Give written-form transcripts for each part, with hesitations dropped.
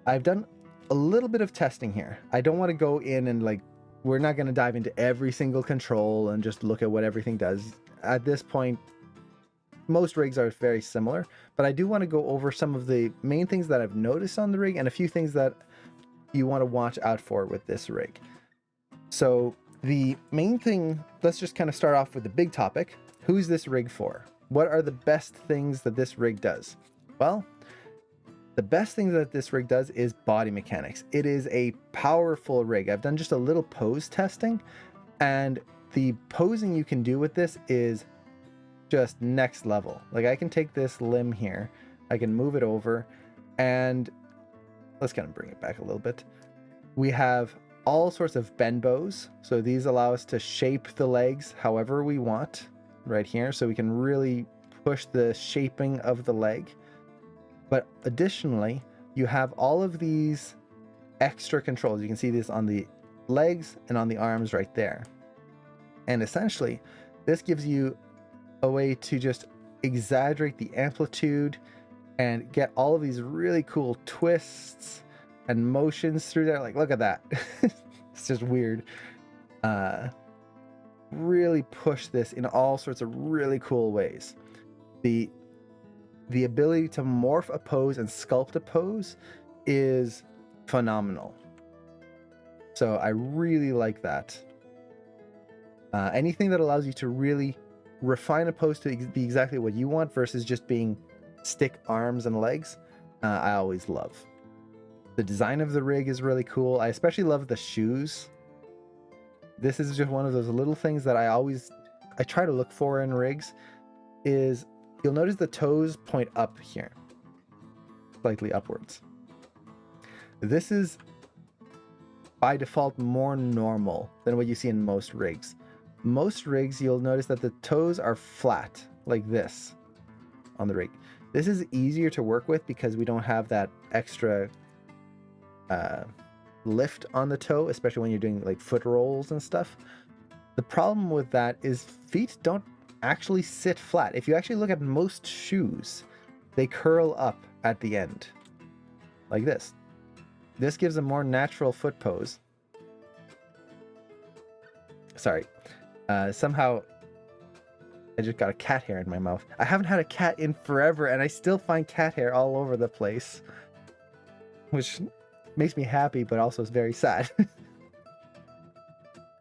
I've done a little bit of testing here. I don't want to go in and like, we're not going to dive into every single control and just look at what everything does. At this point, most rigs are very similar, but I do want to go over some of the main things that I've noticed on the rig and a few things that you want to watch out for with this rig. So the main thing, let's just kind of start off with the big topic. Who's this rig for? What are the best things that this rig does? Well, the best thing that this rig does is body mechanics. It is a powerful rig. I've done just a little pose testing, and the posing you can do with this is just next level. Like, I can take this limb here, I can move it over, and let's kind of bring it back a little bit. We have all sorts of bend bows. So these allow us to shape the legs however we want right here. So we can really push the shaping of the leg. But additionally, you have all of these extra controls. You can see this on the legs and on the arms right there. And essentially, this gives you a way to just exaggerate the amplitude and get all of these really cool twists and motions through there. Like, look at that. It's just weird. Really push this in all sorts of really cool ways. The ability to morph a pose and sculpt a pose is phenomenal. So I really like that. Anything that allows you to really refine a pose to be exactly what you want versus just being stick arms and legs, I always love. The design of the rig is really cool. I especially love the shoes. This is just one of those little things that I try to look for in rigs. Is you'll notice the toes point up here, slightly upwards. This is by default more normal than what you see in most rigs. Most rigs, you'll notice that the toes are flat like this on the rig. This is easier to work with because we don't have that extra lift on the toe, especially when you're doing like foot rolls and stuff. The problem with that is feet don't actually sit flat. If you actually look at most shoes, they curl up at the end like this. This gives a more natural foot pose. Sorry. Somehow I just got a cat hair in my mouth. I haven't had a cat in forever, and I still find cat hair all over the place, which makes me happy, but also is very sad.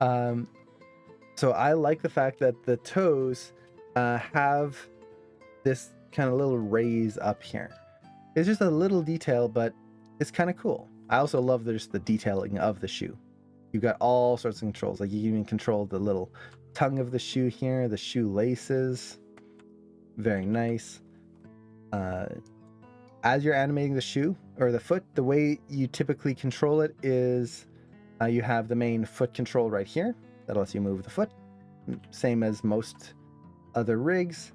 So I like the fact that the toes have this kind of little raise up here. It's just a little detail, but it's kind of cool. I also love just the detailing of the shoe. You've got all sorts of controls. Like, you can even control the little tongue of the shoe here, the shoe laces. Very nice. As you're animating the shoe or the foot, the way you typically control it is you have the main foot control right here that lets you move the foot, same as most other rigs.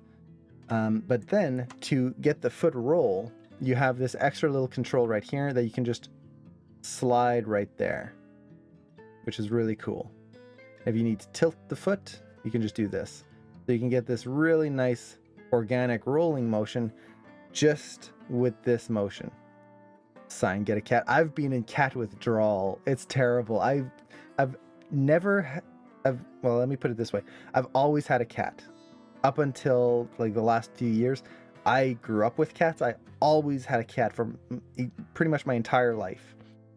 But then to get the foot roll, you have this extra little control right here that you can just slide right there, which is really cool. If you need to tilt the foot, you can just do this. So you can get this really nice organic rolling motion just with this motion. Sign, get a cat. I've been in cat withdrawal. It's terrible. I've never well, let me put it this way. I've always had a cat. Up until like the last few years, I grew up with cats. I always had a cat for pretty much my entire life.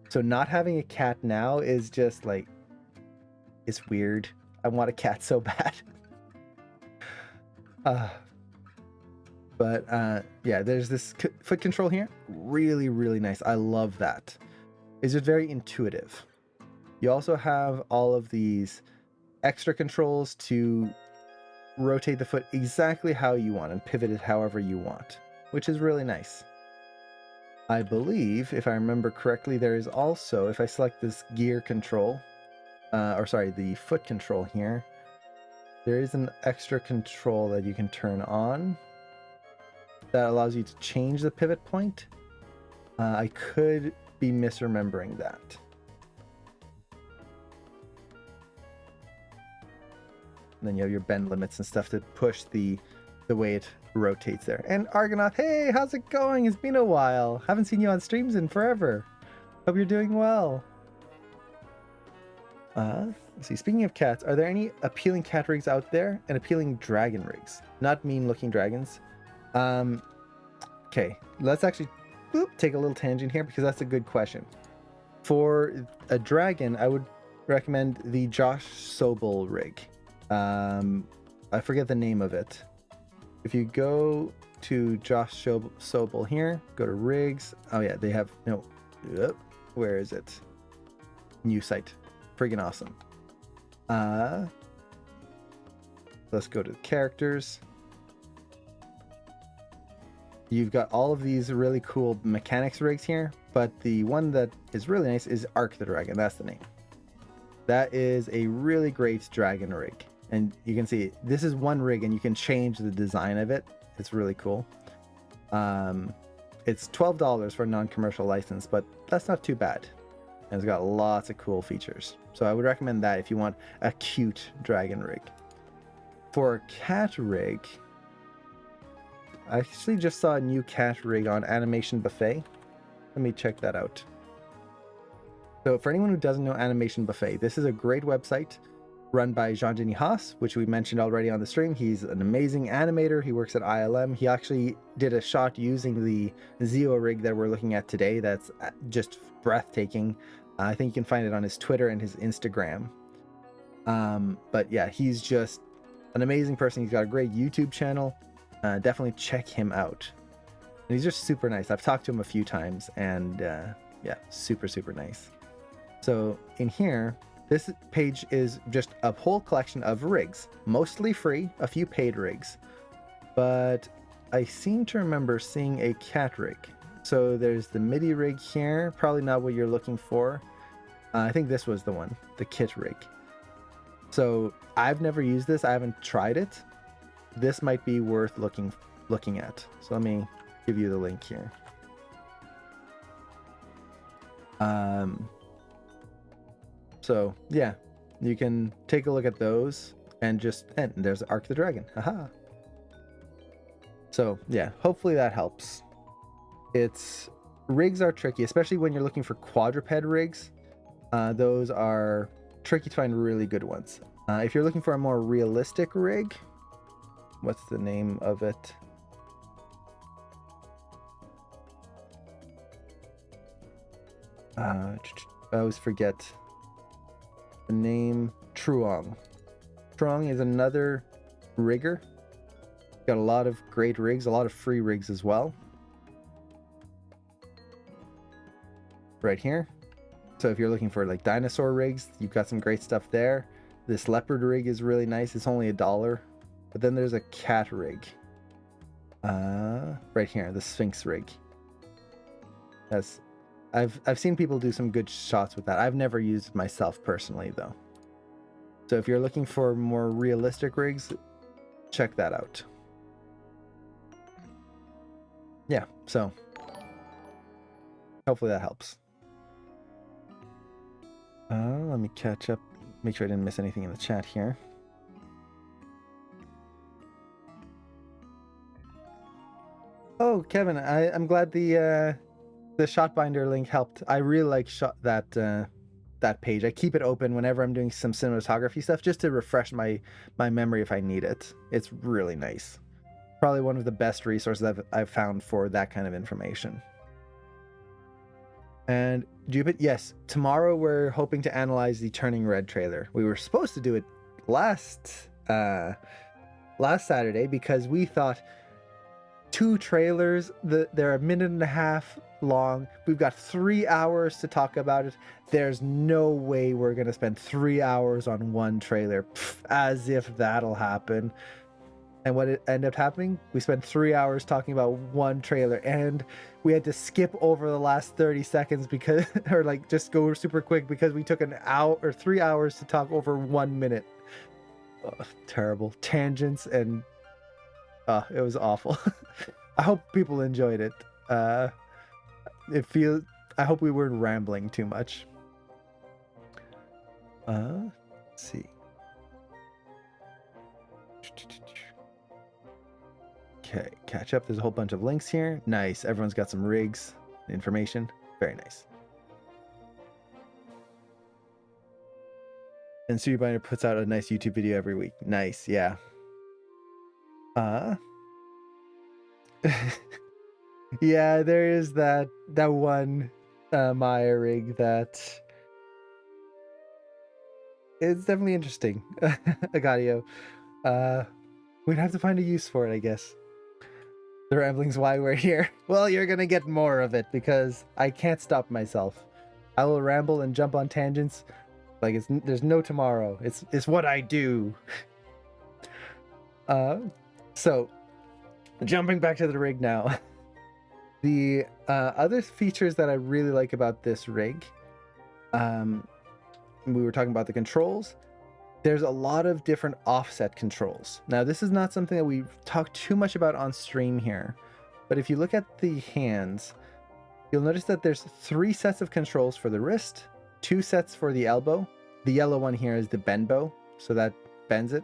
So not having a cat now is just like, it's weird. I want a cat so bad. Yeah, there's this foot control here. Really, really nice. I love that. It's just very intuitive. You also have all of these extra controls to rotate the foot exactly how you want and pivot it however you want, which is really nice. I believe, if I remember correctly, there is also, if I select this gear control, the foot control here, there is an extra control that you can turn on that allows you to change the pivot point. I could be misremembering that. And then you have your bend limits and stuff to push the way it rotates there. And Argonaut, hey, how's it going? It's been a while. Haven't seen you on streams in forever. Hope you're doing well. Let's see. Speaking of cats, are there any appealing cat rigs out there and appealing dragon rigs? Not mean-looking dragons. Okay, let's actually take a little tangent here because that's a good question. For a dragon, I would recommend the Josh Sobel rig. I forget the name of it. If you go to Josh Sobel here, go to rigs. Oh yeah, they have no. Where is it? New site. Friggin' awesome. Let's go to characters. You've got all of these really cool mechanics rigs here, but the one that is really nice is Arc the Dragon. That's the name. That is a really great dragon rig. And you can see this is one rig and you can change the design of it. It's really cool. It's $12 for a non-commercial license, but that's not too bad. And it's got lots of cool features. So I would recommend that if you want a cute dragon rig. For a cat rig, I actually just saw a new cat rig on Animation Buffet. Let me check that out. So for anyone who doesn't know Animation Buffet, this is a great website run by Jean-Denis Haas, which we mentioned already on the stream. He's an amazing animator. He works at ILM. He actually did a shot using the Zio Rig that we're looking at today. That's just breathtaking. I think you can find it on his Twitter and his Instagram. But yeah, he's just an amazing person. He's got a great YouTube channel. Definitely check him out. And he's just super nice. I've talked to him a few times and yeah, super, super nice. So in here, this page is just a whole collection of rigs, mostly free, a few paid rigs. But I seem to remember seeing a cat rig. So there's the MIDI rig here, probably not what you're looking for. I think this was the one, the kit rig. So I've never used this. I haven't tried it. This might be worth looking at. So let me give you the link here. So yeah, you can take a look at those and there's Arc the Dragon. Haha. So yeah, hopefully that helps. Rigs are tricky, especially when you're looking for quadruped rigs. Those are tricky to find really good ones. If you're looking for a more realistic rig, what's the name of it? I always forget the name. Truong. Truong is another rigger. Got a lot of great rigs, a lot of free rigs as well. Right here. So if you're looking for like dinosaur rigs, you've got some great stuff there. This leopard rig is really nice. It's only $1. But then there's a cat rig. Right here, the Sphinx rig. I've seen people do some good shots with that. I've never used it myself personally though. So if you're looking for more realistic rigs, check that out. Yeah, so hopefully that helps. Let me catch up, make sure I didn't miss anything in the chat here. Oh, Kevin, I'm glad the Shotbinder link helped. I really like that page. I keep it open whenever I'm doing some cinematography stuff just to refresh my memory if I need it. It's really nice. Probably one of the best resources I've found for that kind of information. And Jupit, yes, tomorrow we're hoping to analyze the Turning Red trailer. We were supposed to do it last Saturday because we thought 2 trailers, they're a minute and a half long. We've got 3 hours to talk about it. There's no way we're gonna spend 3 hours on one trailer. As if that'll happen. And what it ended up happening, we spent 3 hours talking about one trailer and we had to skip over the last 30 seconds because, or like just go super quick because we took an hour or 3 hours to talk over 1 minute. Oh, terrible tangents and it was awful. I hope people enjoyed it. I hope we weren't rambling too much. Let's see. Okay, catch up. There's a whole bunch of links here. Nice. Everyone's got some rigs, information. Very nice. And Studio Binder puts out a nice YouTube video every week. Nice, yeah. Yeah, there is that one Maya rig that it's definitely interesting. Agadio. We'd have to find a use for it, I guess. The rambling's why we're here. Well, you're gonna get more of it because I can't stop myself. I will ramble and jump on tangents like there's no tomorrow. It's what I do. So jumping back to the rig now. The other features that I really like about this rig, we were talking about the controls. There's a lot of different offset controls. Now, this is not something that we've talked too much about on stream here, but if you look at the hands, you'll notice that there's 3 sets of controls for the wrist, 2 sets for the elbow. The yellow one here is the bend bow, so that bends it.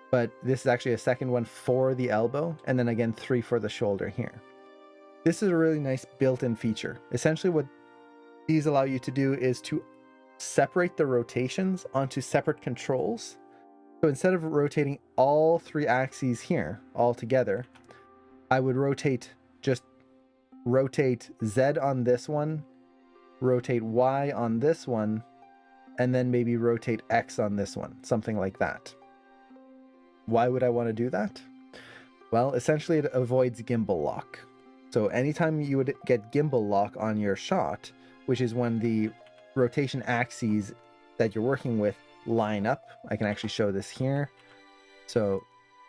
But this is actually a second one for the elbow, and then again 3 for the shoulder here. This is a really nice built-in feature. Essentially what these allow you to do is to separate the rotations onto separate controls. So instead of rotating all 3 axes here all together, I would rotate Z on this one, rotate Y on this one, and then maybe rotate X on this one, something like that. Why would I want to do that? Well, essentially it avoids gimbal lock. So anytime you would get gimbal lock on your shot, which is when the rotation axes that you're working with line up. I can actually show this here. So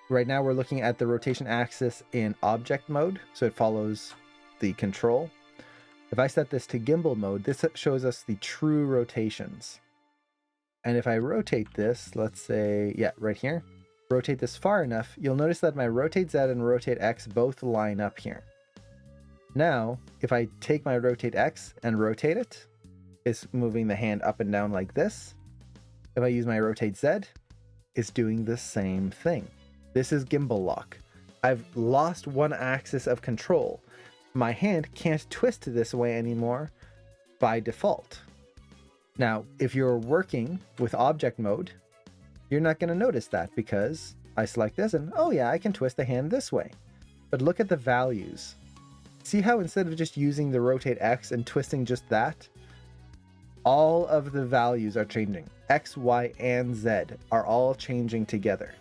right now we're looking at the rotation axis in object mode, so it follows the control. If I set this to gimbal mode, this shows us the true rotations. And if I rotate this, let's say, yeah, right here, rotate this far enough, you'll notice that my rotate Z and rotate X both line up here. Now, if I take my rotate X and rotate it, it's moving the hand up and down like this. If I use my rotate Z, it's doing the same thing. This is gimbal lock. I've lost one axis of control. My hand can't twist this way anymore by default. Now, if you're working with object mode, you're not going to notice that because I select this and, oh yeah, I can twist the hand this way. But look at the values. See how instead of just using the rotate X and twisting just that, all of the values are changing. X, Y, and Z are all changing together.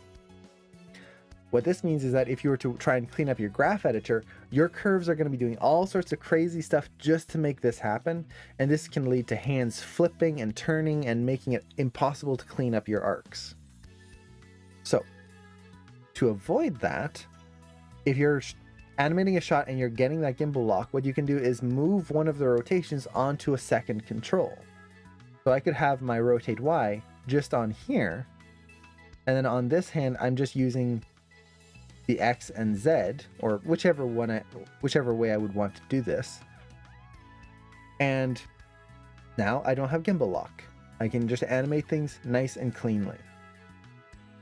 What this means is that if you were to try and clean up your graph editor, your curves are going to be doing all sorts of crazy stuff just to make this happen. And this can lead to hands flipping and turning and making it impossible to clean up your arcs. So to avoid that, if you're animating a shot and you're getting that gimbal lock, what you can do is move one of the rotations onto a second control. So I could have my rotate Y just on here, and then on this hand, I'm just using the X and Z, or whichever way I would want to do this. And now I don't have gimbal lock. I can just animate things nice and cleanly.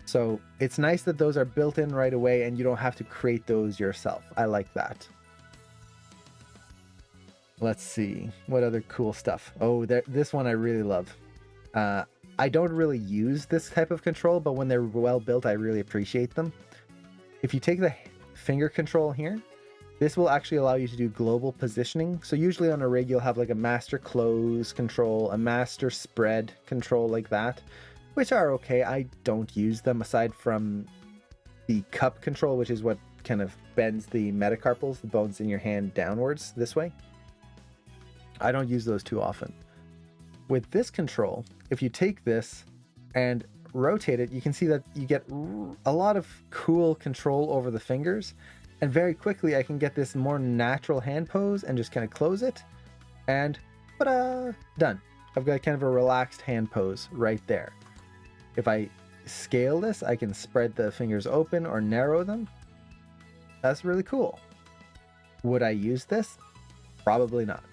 So it's nice that those are built in right away and you don't have to create those yourself. I like that. Let's see, what other cool stuff? Oh, this one I really love. I don't really use this type of control, but when they're well built, I really appreciate them. If you take the finger control here, this will actually allow you to do global positioning. So usually on a rig, you'll have like a master close control, a master spread control like that, which are okay. I don't use them aside from the cup control, which is what kind of bends the metacarpals, the bones in your hand downwards this way. I don't use those too often. With this control, if you take this and rotate it, you can see that you get a lot of cool control over the fingers, and very quickly I can get this more natural hand pose and just kind of close it, and ta-da, done. I've got kind of a relaxed hand pose right there. If I scale this, I can spread the fingers open or narrow them. That's really cool. Would I use this? Probably not.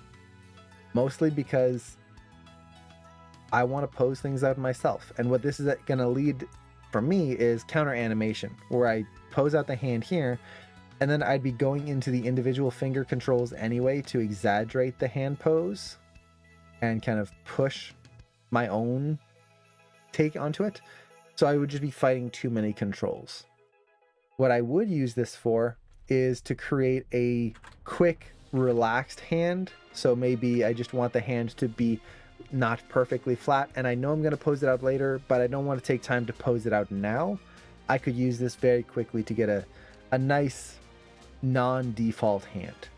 Mostly because I want to pose things out myself. And what this is going to lead for me is counter animation, where I pose out the hand here, and then I'd be going into the individual finger controls anyway to exaggerate the hand pose and kind of push my own take onto it. So I would just be fighting too many controls. What I would use this for is to create a quick, relaxed hand. So maybe I just want the hand to be not perfectly flat, and I know I'm going to pose it out later, but I don't want to take time to pose it out now. I could use this very quickly to get a nice non-default hand.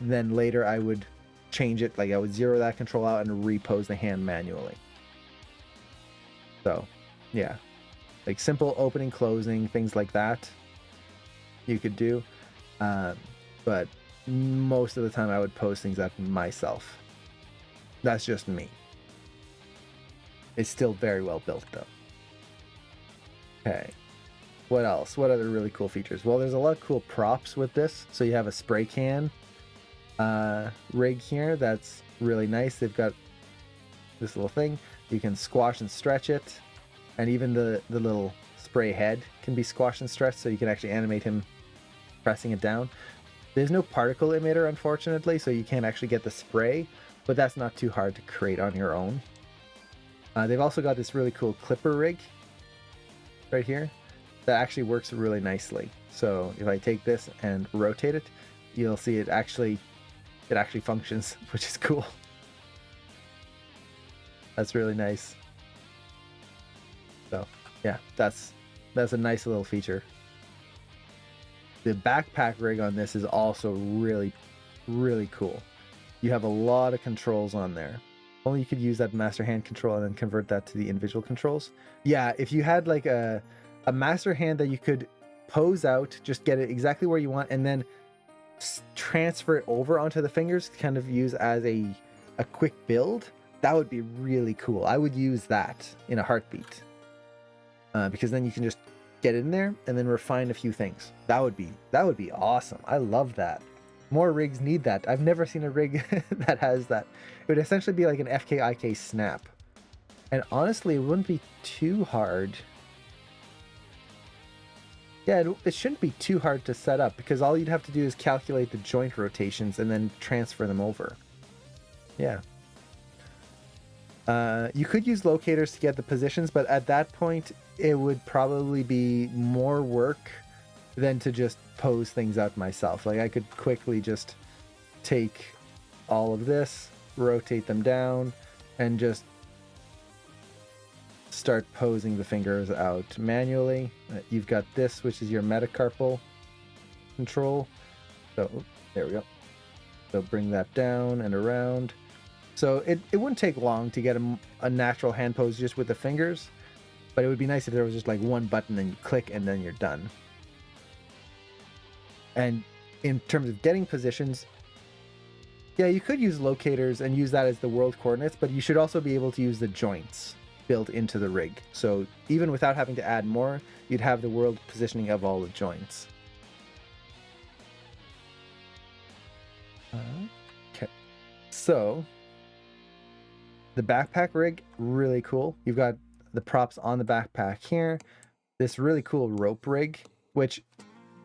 Then later I would change it, like I would zero that control out and repose the hand manually. So yeah, like simple opening, closing, things like that you could do, but most of the time I would pose things out myself. That's just me. It's still very well built though. Okay, what else? What other really cool features? Well, there's a lot of cool props with this. So you have a spray can rig here that's really nice. They've got this little thing. You can squash and stretch it, and even the little spray head can be squashed and stretched, so you can actually animate him pressing it down. There's no particle emitter, unfortunately, so you can't actually get the spray, but that's not too hard to create on your own. They've also got this really cool clipper rig right here that actually works really nicely. So if I take this and rotate it, you'll see it actually functions, which is cool. That's really nice. So yeah, that's a nice little feature. The backpack rig on this is also really, really cool. You have a lot of controls on there. Only you could use that master hand control and then convert that to the individual controls. Yeah, if you had like a master hand that you could pose out, just get it exactly where you want, and then transfer it over onto the fingers to kind of use as a quick build, that would be really cool. I would use that in a heartbeat, because then you can just get in there and then refine a few things. That would be awesome. I love that. More rigs need that. I've never seen a rig that has that. It would essentially be like an FKIK snap, and honestly it wouldn't be too hard. Yeah, it shouldn't be too hard to set up, because all you'd have to do is calculate the joint rotations and then transfer them over. Yeah. You could use locators to get the positions, but at that point it would probably be more work than to just pose things out myself. Like I could quickly just take all of this, rotate them down, and just start posing the fingers out manually. You've got this, which is your metacarpal control. So there we go. So bring that down and around. So it wouldn't take long to get a natural hand pose just with the fingers, but it would be nice if there was just like one button and you click and then you're done. And in terms of getting positions, yeah, you could use locators and use that as the world coordinates, but you should also be able to use the joints built into the rig. So even without having to add more, you'd have the world positioning of all the joints. Okay, so the backpack rig, really cool. You've got the props on the backpack here. This really cool rope rig, which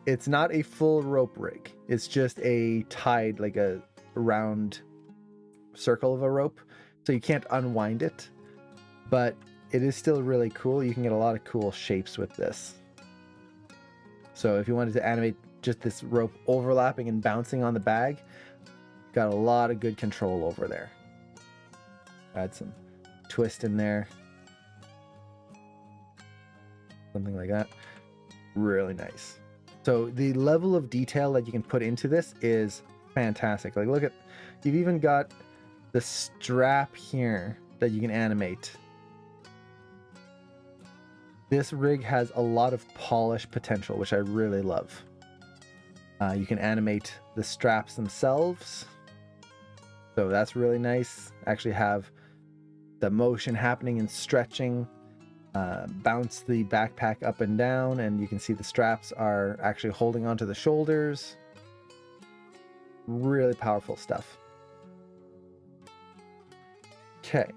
it's not a full rope rig. It's just a tied, like a round circle of a rope. So you can't unwind it, but it is still really cool. You can get a lot of cool shapes with this. So if you wanted to animate just this rope overlapping and bouncing on the bag, got a lot of good control over there. Add some twist in there. Something like that. Really nice. So the level of detail that you can put into this is fantastic. Like look at, you've even got the strap here that you can animate. This rig has a lot of polish potential, which I really love. You can animate the straps themselves. So that's really nice. Actually have the motion happening and stretching. Bounce the backpack up and down, and you can see the straps are actually holding onto the shoulders. Really powerful stuff. Okay.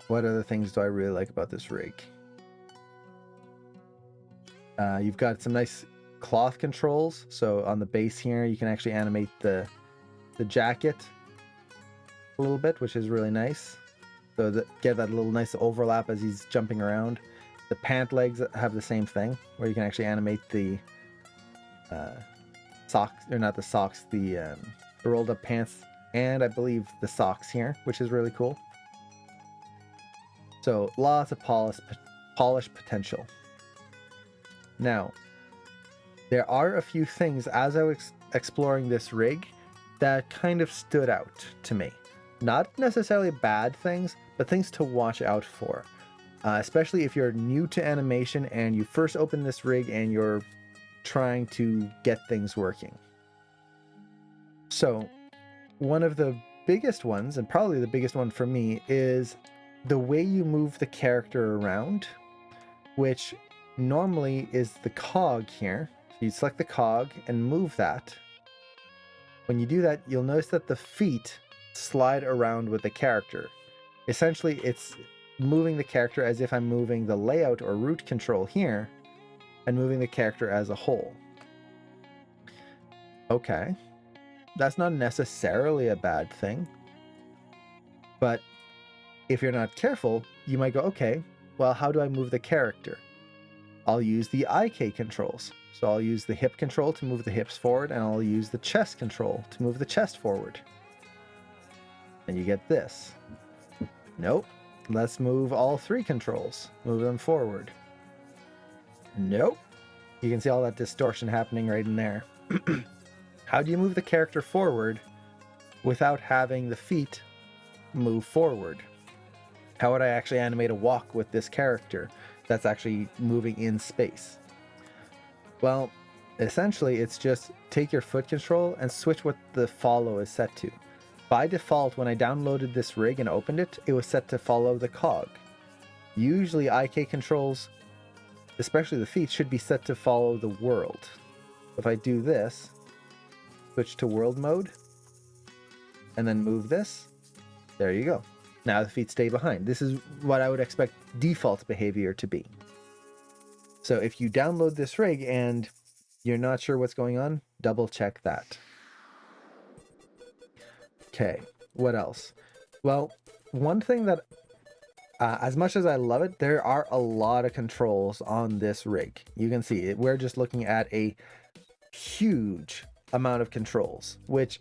What other things do I really like about this rig? You've got some nice cloth controls. So on the base here, you can actually animate the jacket a little bit, which is really nice. So that get that little nice overlap as he's jumping around. The pant legs have the same thing, where you can actually animate the socks, or not the socks, the rolled up pants, and I believe the socks here, which is really cool. So lots of polish potential. Now, there are a few things as I was exploring this rig that kind of stood out to me. Not necessarily bad things, but things to watch out for. Especially if you're new to animation and you first open this rig and you're trying to get things working. So, one of the biggest ones, and probably the biggest one for me, is the way you move the character around, which normally is the cog here. So you select the cog and move that. When you do that, you'll notice that the feet slide around with the character. Essentially, it's moving the character as if I'm moving the layout or root control here and moving the character as a whole. Okay, that's not necessarily a bad thing, but if you're not careful, you might go, okay, well, how do I move the character? I'll use the IK controls. So I'll use the hip control to move the hips forward, and I'll use the chest control to move the chest forward. And you get this. Nope. Let's move all three controls. Move them forward. Nope. You can see all that distortion happening right in there. How do you move the character forward without having the feet move forward? How would I actually animate a walk with this character that's actually moving in space? Well, essentially, it's just take your foot control and switch what the follow is set to. By default, when I downloaded this rig and opened it, it was set to follow the cog. Usually IK controls, especially the feet, should be set to follow the world. If I do this, switch to world mode, and then move this, there you go. Now the feet stay behind. This is what I would expect default behavior to be. So if you download this rig and you're not sure what's going on, double check that. Okay, what else? Well, one thing that, as much as I love it, there are a lot of controls on this rig. You can see it. We're just looking at a huge amount of controls, which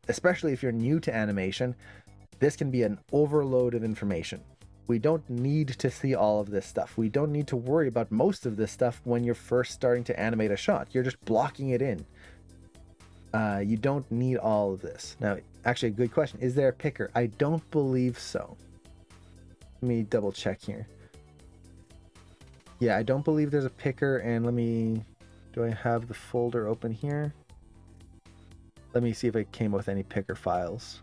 especially if you're new to animation, this can be an overload of information. We don't need to see all of this stuff. We don't need to worry about most of this stuff when you're first starting to animate a shot. You're just blocking it in. You don't need all of this. Now, actually, a good question. Is there a picker? I don't believe so. Let me double check here. Yeah, I don't believe there's a picker. And do I have the folder open here? Let me see if it came with any picker files.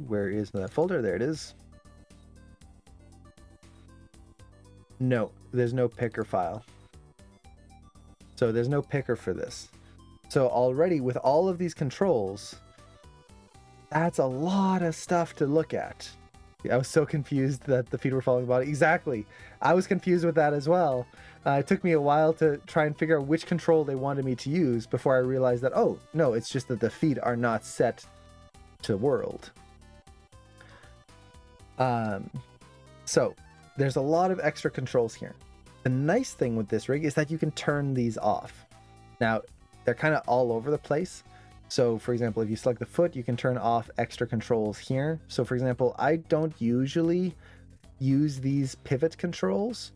Where is that folder? There it is. No, there's no picker file. So there's no picker for this. So already with all of these controls, that's a lot of stuff to look at. I was so confused that the feet were following the body. Exactly. I was confused with that as well. It took me a while to try and figure out which control they wanted me to use before I realized that, oh, no, it's just that the feet are not set to world. So there's a lot of extra controls here. The nice thing with this rig is that you can turn these off. Now, they're kind of all over the place. So for example, if you select the foot, you can turn off extra controls here. So for example, I don't usually use these pivot controls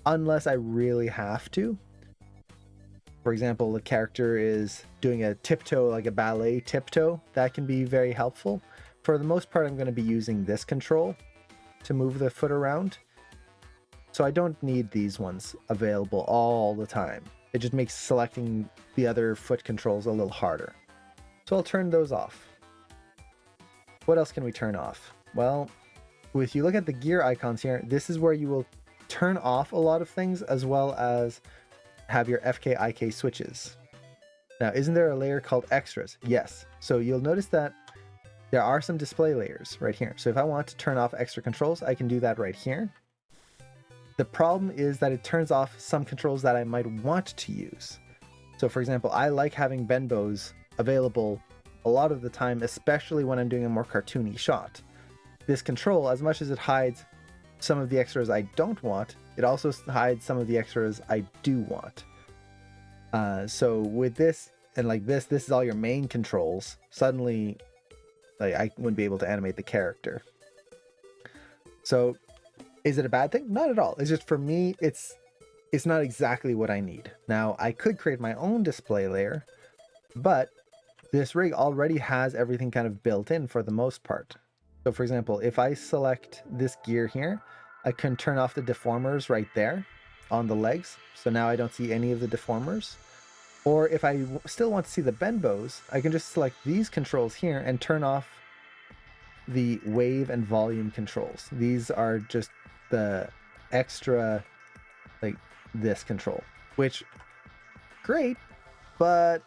unless I really have to. For example, the character is doing a tiptoe, like a ballet tiptoe. That can be very helpful. For the most part, I'm going to be using this control to move the foot around. So I don't need these ones available all the time. It just makes selecting the other foot controls a little harder. So I'll turn those off. What else can we turn off? Well, if you look at the gear icons here, this is where you will turn off a lot of things as well as have your FK IK switches. Now, isn't there a layer called extras? Yes. So you'll notice that there are some display layers right here. So if I want to turn off extra controls, I can do that right here. The problem is that it turns off some controls that I might want to use. So for example, I like having bend bows available a lot of the time, especially when I'm doing a more cartoony shot. This control, as much as it hides some of the extras I don't want, it also hides some of the extras I do want. So with this, and like this is all your main controls. Suddenly, like, I wouldn't be able to animate the character. So is it a bad thing? Not at all. It's just, for me, it's not exactly what I need. Now, I could create my own display layer, but this rig already has everything kind of built in for the most part. So for example, if I select this gear here, I can turn off the deformers right there on the legs. So now I don't see any of the deformers. Or if I still want to see the bend bows, I can just select these controls here and turn off the wave and volume controls. These are just the extra, like this control, which great, but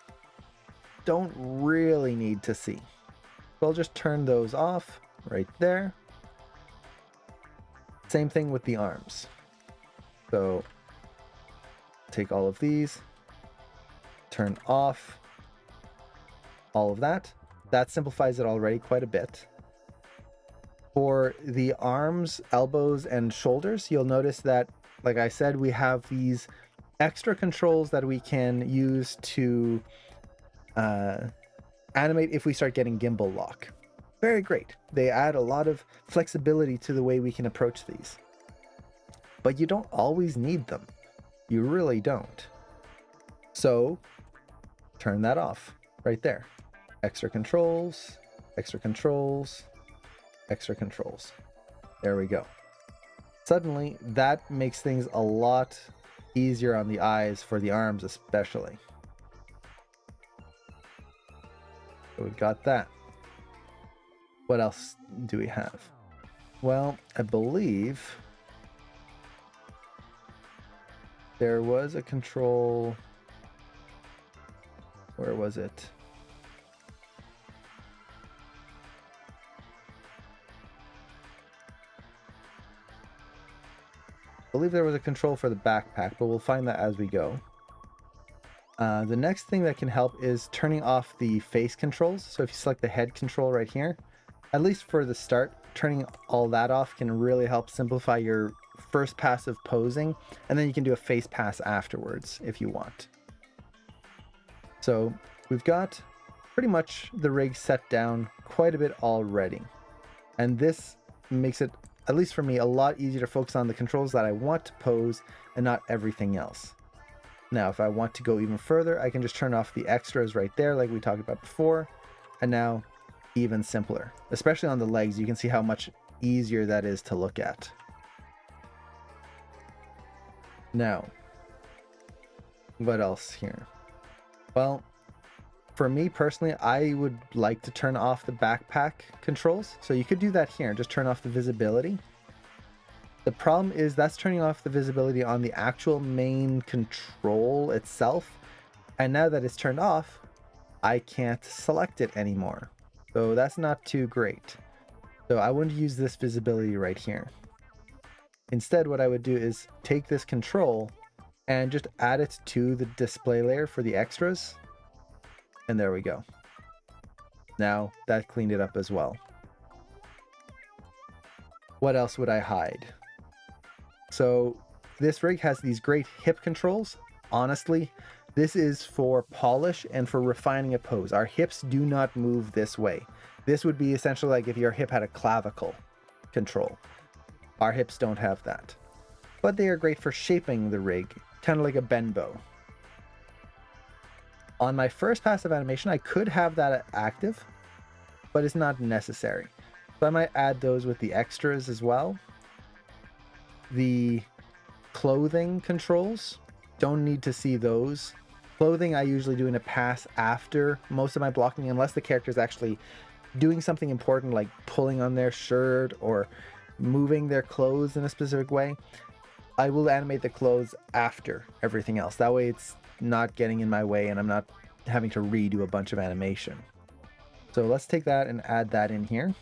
don't really need to see. So I'll just turn those off right there. Same thing with the arms. So take all of these, turn off all of that. That simplifies it already quite a bit. For the arms, elbows, and shoulders, you'll notice that, like I said, we have these extra controls that we can use to animate if we start getting gimbal lock. Very great. They add a lot of flexibility to the way we can approach these. But you don't always need them. You really don't. So turn that off right there. Extra controls, extra controls, extra controls. There we go. Suddenly, that makes things a lot easier on the eyes, for the arms especially. So we got that. What else do we have? Well, I believe there was a control. Where was it? I believe there was a control for the backpack, but we'll find that as we go. The next thing that can help is turning off the face controls. So if you select the head control right here, at least for the start, turning all that off can really help simplify your first pass of posing, and then you can do a face pass afterwards if you want. So we've got pretty much the rig set down quite a bit already, and this makes it, at least for me, a lot easier to focus on the controls that I want to pose and not everything else. Now, if I want to go even further, I can just turn off the extras right there like we talked about before, and now even simpler. Especially on the legs, you can see how much easier that is to look at. Now, what else here? Well, for me personally, I would like to turn off the backpack controls. So you could do that here, just turn off the visibility. The problem is that's turning off the visibility on the actual main control itself. And now that it's turned off, I can't select it anymore. So that's not too great. So I wouldn't use this visibility right here. Instead, what I would do is take this control and just add it to the display layer for the extras. And there we go. Now that cleaned it up as well. What else would I hide? So this rig has these great hip controls. Honestly, this is for polish and for refining a pose. Our hips do not move this way. This would be essentially like if your hip had a clavicle control. Our hips don't have that. But they are great for shaping the rig, kind of like a bend bow. On my first passive animation, I could have that active, but it's not necessary. So I might add those with the extras as well. The clothing controls, don't need to see those. Clothing I usually do in a pass after most of my blocking, unless the character is actually doing something important like pulling on their shirt or moving their clothes in a specific way. I will animate the clothes after everything else. That way it's not getting in my way and I'm not having to redo a bunch of animation. So let's take that and add that in here.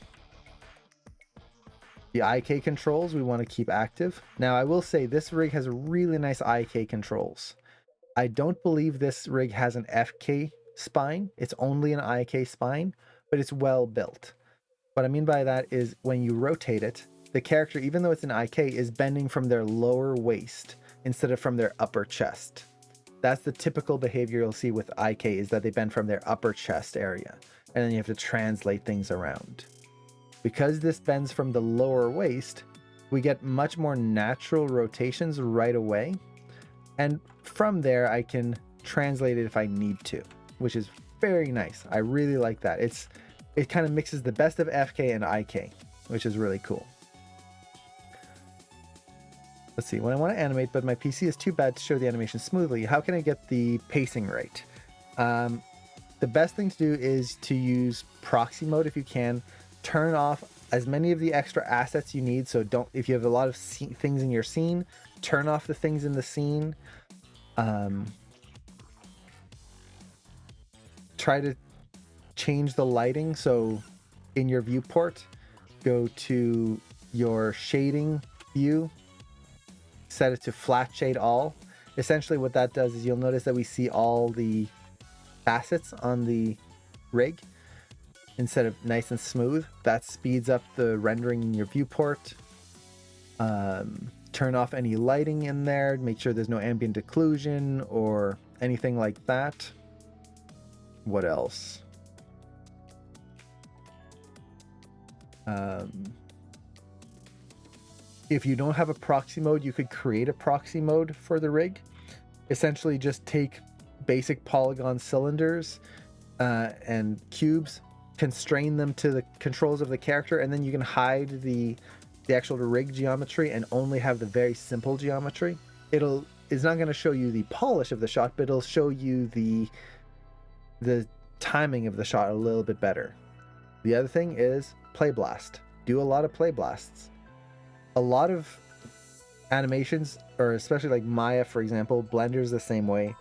The IK controls we want to keep active. Now I will say this rig has really nice IK controls. I don't believe this rig has an FK spine. It's only an IK spine, but it's well built. What I mean by that is when you rotate it, the character, even though it's an IK, is bending from their lower waist instead of from their upper chest. That's the typical behavior you'll see with IK, is that they bend from their upper chest area, and then you have to translate things around. Because this bends from the lower waist, we get much more natural rotations right away, and from there I can translate it if I need to, which is very nice. I really like that. It kind of mixes the best of FK and IK, which is really cool. Let's see, when I want to animate, but my PC is too bad to show the animation smoothly, how can I get the pacing right? The best thing to do is to use proxy mode if you can. Turn off as many of the extra assets you need. So if you have a lot of things in your scene, turn off the things in the scene. Try to change the lighting. So in your viewport, go to your shading view, set it to flat shade all. Essentially what that does is you'll notice that we see all the facets on the rig instead of nice and smooth. That speeds up the rendering in your viewport. Turn off any lighting in there, make sure there's no ambient occlusion or anything like that. What else? If you don't have a proxy mode, you could create a proxy mode for the rig. Essentially just take basic polygon cylinders and cubes, constrain them to the controls of the character, and then you can hide the actual rig geometry and only have the very simple geometry. It's not going to show you the polish of the shot, but it'll show you the timing of the shot a little bit better. The other thing is play blast. Do a lot of play blasts. A lot of animations, or especially like Maya, for example, Blender's the same way.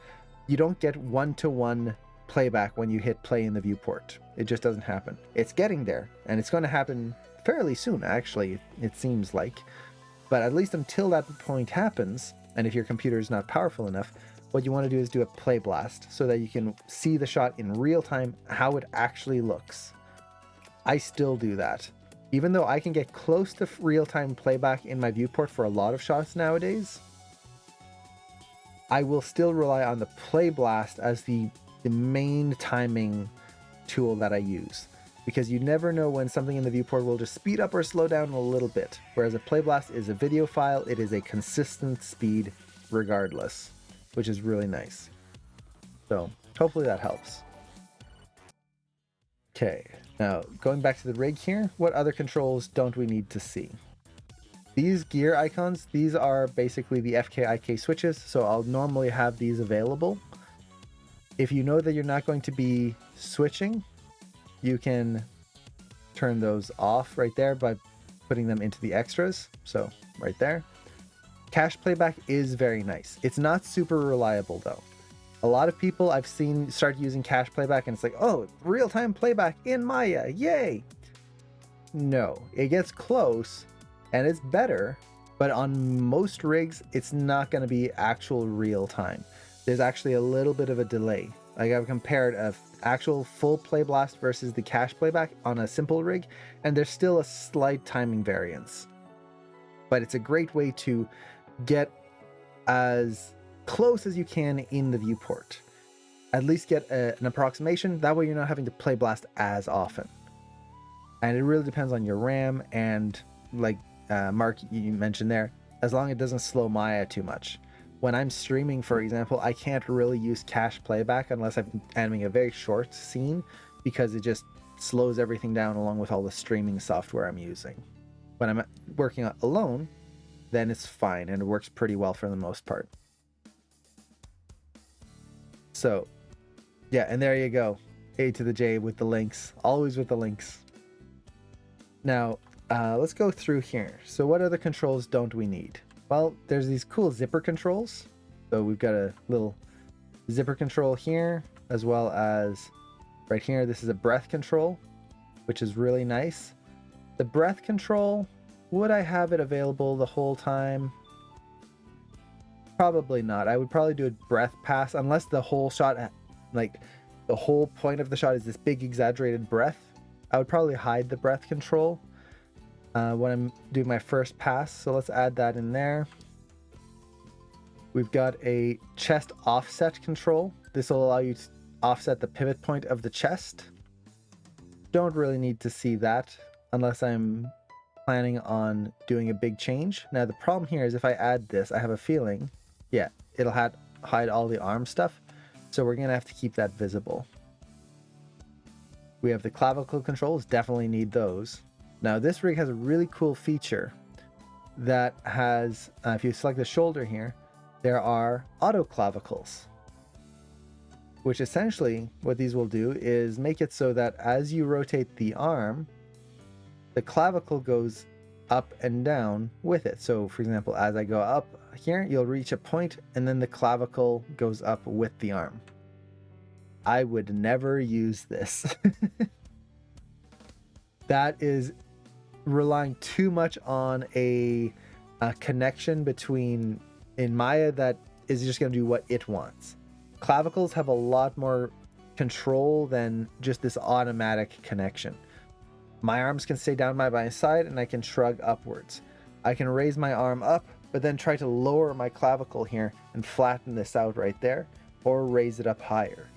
You don't get one-to-one playback when you hit play in the viewport. It just doesn't happen. It's getting there, and it's going to happen fairly soon, actually, it seems like. But at least until that point happens, and if your computer is not powerful enough, what you want to do is do a play blast so that you can see the shot in real time, how it actually looks. I still do that. Even though I can get close to real-time playback in my viewport for a lot of shots nowadays, I will still rely on the play blast as the main timing tool that I use, because you never know when something in the viewport will just speed up or slow down a little bit, whereas a play blast is a video file. It is a consistent speed regardless, which is really nice. So hopefully that helps. Okay, now going back to the rig here, what other controls don't we need to see? These gear icons, these are basically the FK-IK switches, so I'll normally have these available. If you know that you're not going to be switching, you can turn those off right there by putting them into the extras, so right there. Cache playback is very nice. It's not super reliable though. A lot of people I've seen start using cache playback and it's like, oh, real-time playback in Maya, yay! No, it gets close and it's better, but on most rigs, it's not going to be actual real-time. There's actually a little bit of a delay. Like I've compared a actual full play blast versus the cache playback on a simple rig, and there's still a slight timing variance. But it's a great way to get as close as you can in the viewport. At least get an approximation. That way you're not having to play blast as often. And it really depends on your RAM and, like Mark, you mentioned there, as long as it doesn't slow Maya too much. When I'm streaming, for example, I can't really use cache playback unless I'm animating a very short scene, because it just slows everything down along with all the streaming software I'm using. When I'm working alone, then it's fine and it works pretty well for the most part. So yeah, and there you go. A to the J with the links, always with the links. Now, let's go through here. So what other controls don't we need? Well, there's these cool zipper controls. So we've got a little zipper control here, as well as right here. This is a breath control, which is really nice. The breath control, would I have it available the whole time? Probably not. I would probably do a breath pass, unless the whole shot, like the whole point of the shot is this big exaggerated breath, I would probably hide the breath control when I'm doing my first pass. So let's add that in there. We've got a chest offset control. This will allow you to offset the pivot point of the chest. Don't really need to see that unless I'm planning on doing a big change. Now the problem here is if I add this, I have a feeling, yeah, it'll hide all the arm stuff. So we're gonna have to keep that visible. We have the clavicle controls, definitely need those. Now this rig has a really cool feature that has, if you select the shoulder here, there are auto clavicles, which essentially what these will do is make it so that as you rotate the arm, the clavicle goes up and down with it. So for example, as I go up here, you'll reach a point and then the clavicle goes up with the arm. I would never use this. That is relying too much on a connection between in Maya that is just going to do what it wants. Clavicles have a lot more control than just this automatic connection. My arms can stay down by my side and I can shrug upwards. I can raise my arm up, but then try to lower my clavicle here and flatten this out right there, or raise it up higher.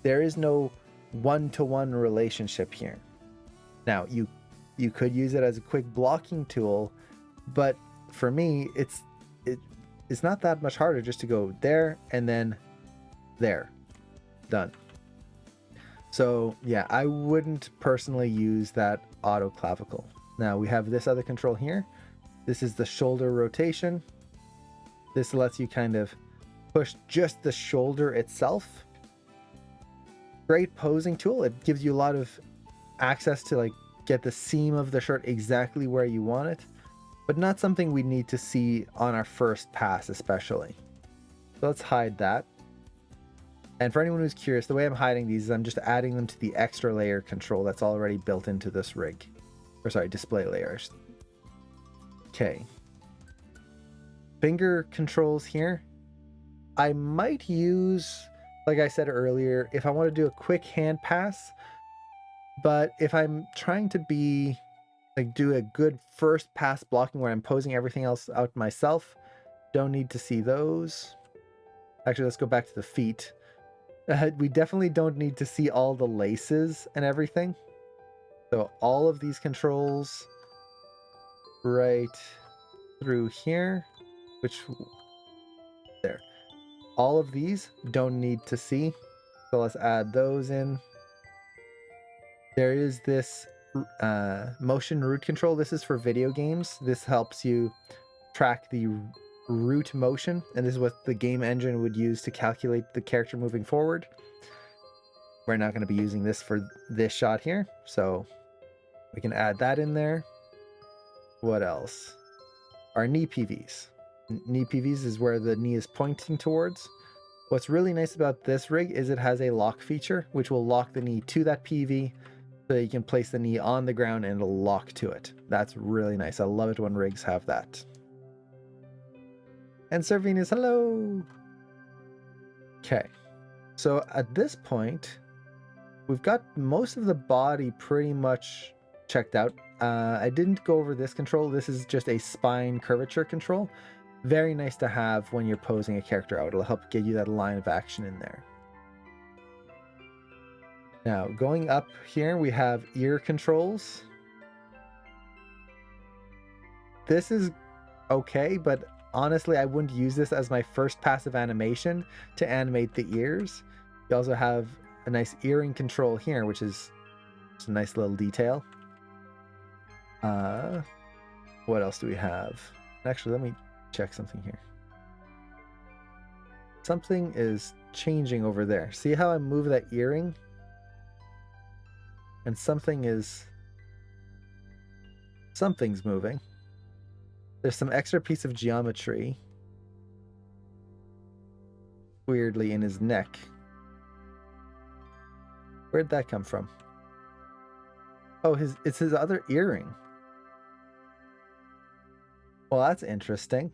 There is no one-to-one relationship here. Now, you could use it as a quick blocking tool, but for me, it's not that much harder just to go there and then there. Done. So yeah, I wouldn't personally use that auto clavicle. Now we have this other control here. This is the shoulder rotation. This lets you kind of push just the shoulder itself. Great posing tool. It gives you a lot of access to like get the seam of the shirt exactly where you want it, but not something we need to see on our first pass especially. So let's hide that. And for anyone who's curious, the way I'm hiding these is I'm just adding them to the extra layer control that's already built into this rig. Or sorry, display layers. Okay. Finger controls here. I might use, like I said earlier, if I want to do a quick hand pass, but if I'm trying to be like do a good first pass blocking where I'm posing everything else out myself, don't need to see those. Actually, let's go back to the feet. We definitely don't need to see all the laces and everything. So all of these controls right through here, which there. All of these don't need to see. So let's add those in. There is this motion root control. This is for video games. This helps you track the root motion, and this is what the game engine would use to calculate the character moving forward. We're not going to be using this for this shot here, so we can add that in there. What else? Our knee PVs. Knee PVs is where the knee is pointing towards. What's really nice about this rig is it has a lock feature, which will lock the knee to that PV, so you can place the knee on the ground and it'll lock to it. That's really nice. I love it when rigs have that. And Sir Venus, hello! Okay, so at this point, we've got most of the body pretty much checked out. I didn't go over this control. This is just a spine curvature control. Very nice to have when you're posing a character out. It'll help get you that line of action in there. Now, going up here, we have ear controls. This is okay, but honestly, I wouldn't use this as my first passive animation to animate the ears. You also have a nice earring control here, which is just a nice little detail. What else do we have? Actually, let me check something here. Something is changing over there. See how I move that earring? And something's moving. There's some extra piece of geometry weirdly in his neck. Where'd that come from? Oh, it's his other earring. Well, that's interesting.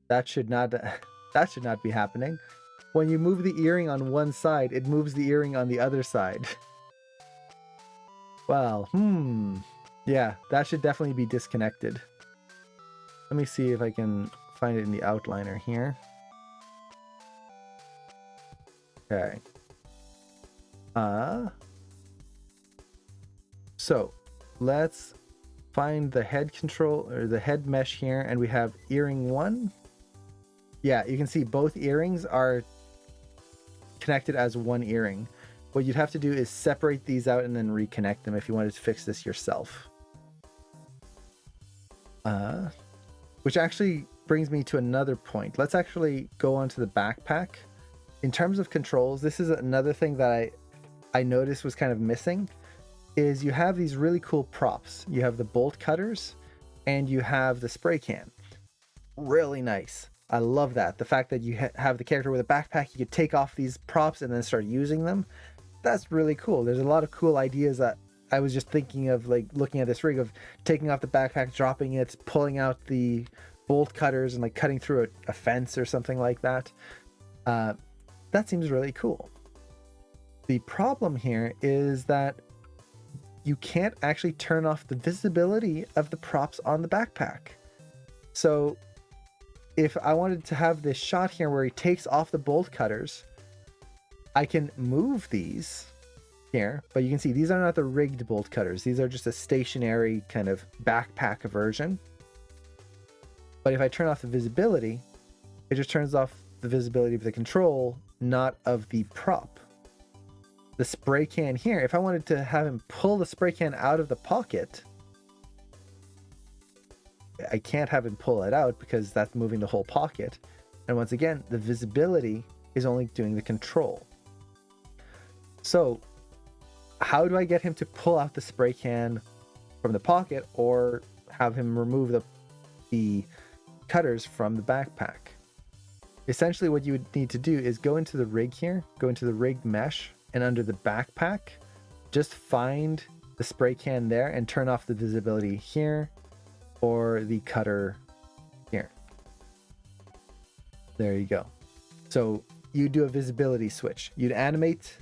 That should not be happening. when you move the earring on one side, it moves the earring on the other side. Well, yeah, that should definitely be disconnected. Let me see if I can find it in the outliner here. Okay. So let's find the head control or the head mesh here, and we have earring 1. Yeah, you can see both earrings are connected as one earring. What you'd have to do is separate these out and then reconnect them if you wanted to fix this yourself. Which actually brings me to another point. Let's actually go on to the backpack. In terms of controls, this is another thing that I noticed was kind of missing, is you have these really cool props. You have the bolt cutters and you have the spray can. Really nice. I love that. The fact that you have the character with a backpack, you could take off these props and then start using them. That's really cool. There's a lot of cool ideas that I was just thinking of, like looking at this rig, of taking off the backpack, dropping it, pulling out the bolt cutters and like cutting through a fence or something like that. That seems really cool. The problem here is that you can't actually turn off the visibility of the props on the backpack. So if I wanted to have this shot here where he takes off the bolt cutters, I can move these here, but you can see these are not the rigged bolt cutters. These are just a stationary kind of backpack version. But if I turn off the visibility, it just turns off the visibility of the control, not of the prop. The spray can here, if I wanted to have him pull the spray can out of the pocket, I can't have him pull it out because that's moving the whole pocket. And once again, the visibility is only doing the control. So how do I get him to pull out the spray can from the pocket or have him remove the cutters from the backpack? Essentially what you would need to do is go into the rig here, go into the rig mesh, and under the backpack, just find the spray can there and turn off the visibility here or the cutter here. There you go. So you do a visibility switch. You'd animate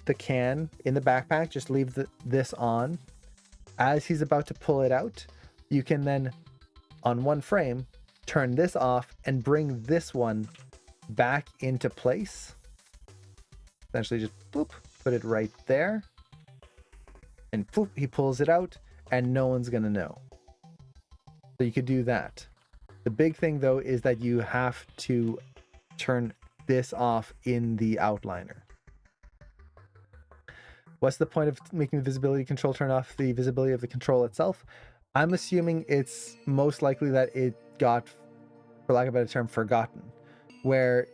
the can in the backpack, just leave this on. As he's about to pull it out, you can then, on one frame, turn this off and bring this one back into place. Essentially just boop, put it right there, and boop, he pulls it out and no one's gonna know. So you could do that. The big thing though is that you have to turn this off in the outliner. What's the point of making the visibility control turn off the visibility of the control itself? I'm assuming it's most likely that it got, for lack of a better term, forgotten. Where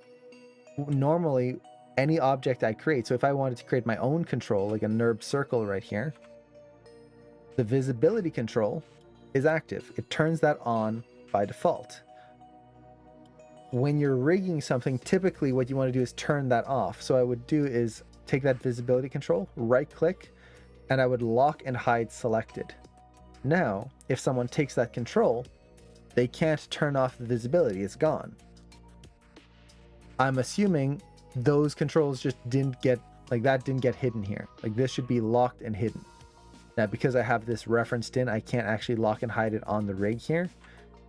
normally any object I create, so if I wanted to create my own control, like a NURB circle right here, the visibility control is active. It turns that on by default. When you're rigging something, typically what you want to do is turn that off. So I would do is take that visibility control, right click, and I would lock and hide selected. Now, if someone takes that control, they can't turn off the visibility, it's gone. I'm assuming those controls just didn't get, like that didn't get hidden here. Like this should be locked and hidden. Now, because I have this referenced in, I can't actually lock and hide it on the rig here.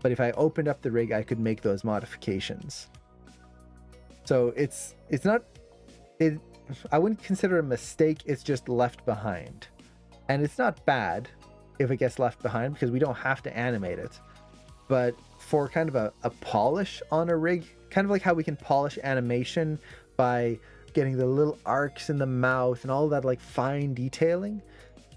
But if I opened up the rig, I could make those modifications. So it's not, I wouldn't consider it a mistake, it's just left behind. And it's not bad if it gets left behind because we don't have to animate it. But for kind of a polish on a rig, kind of like how we can polish animation by getting the little arcs in the mouth and all that like fine detailing,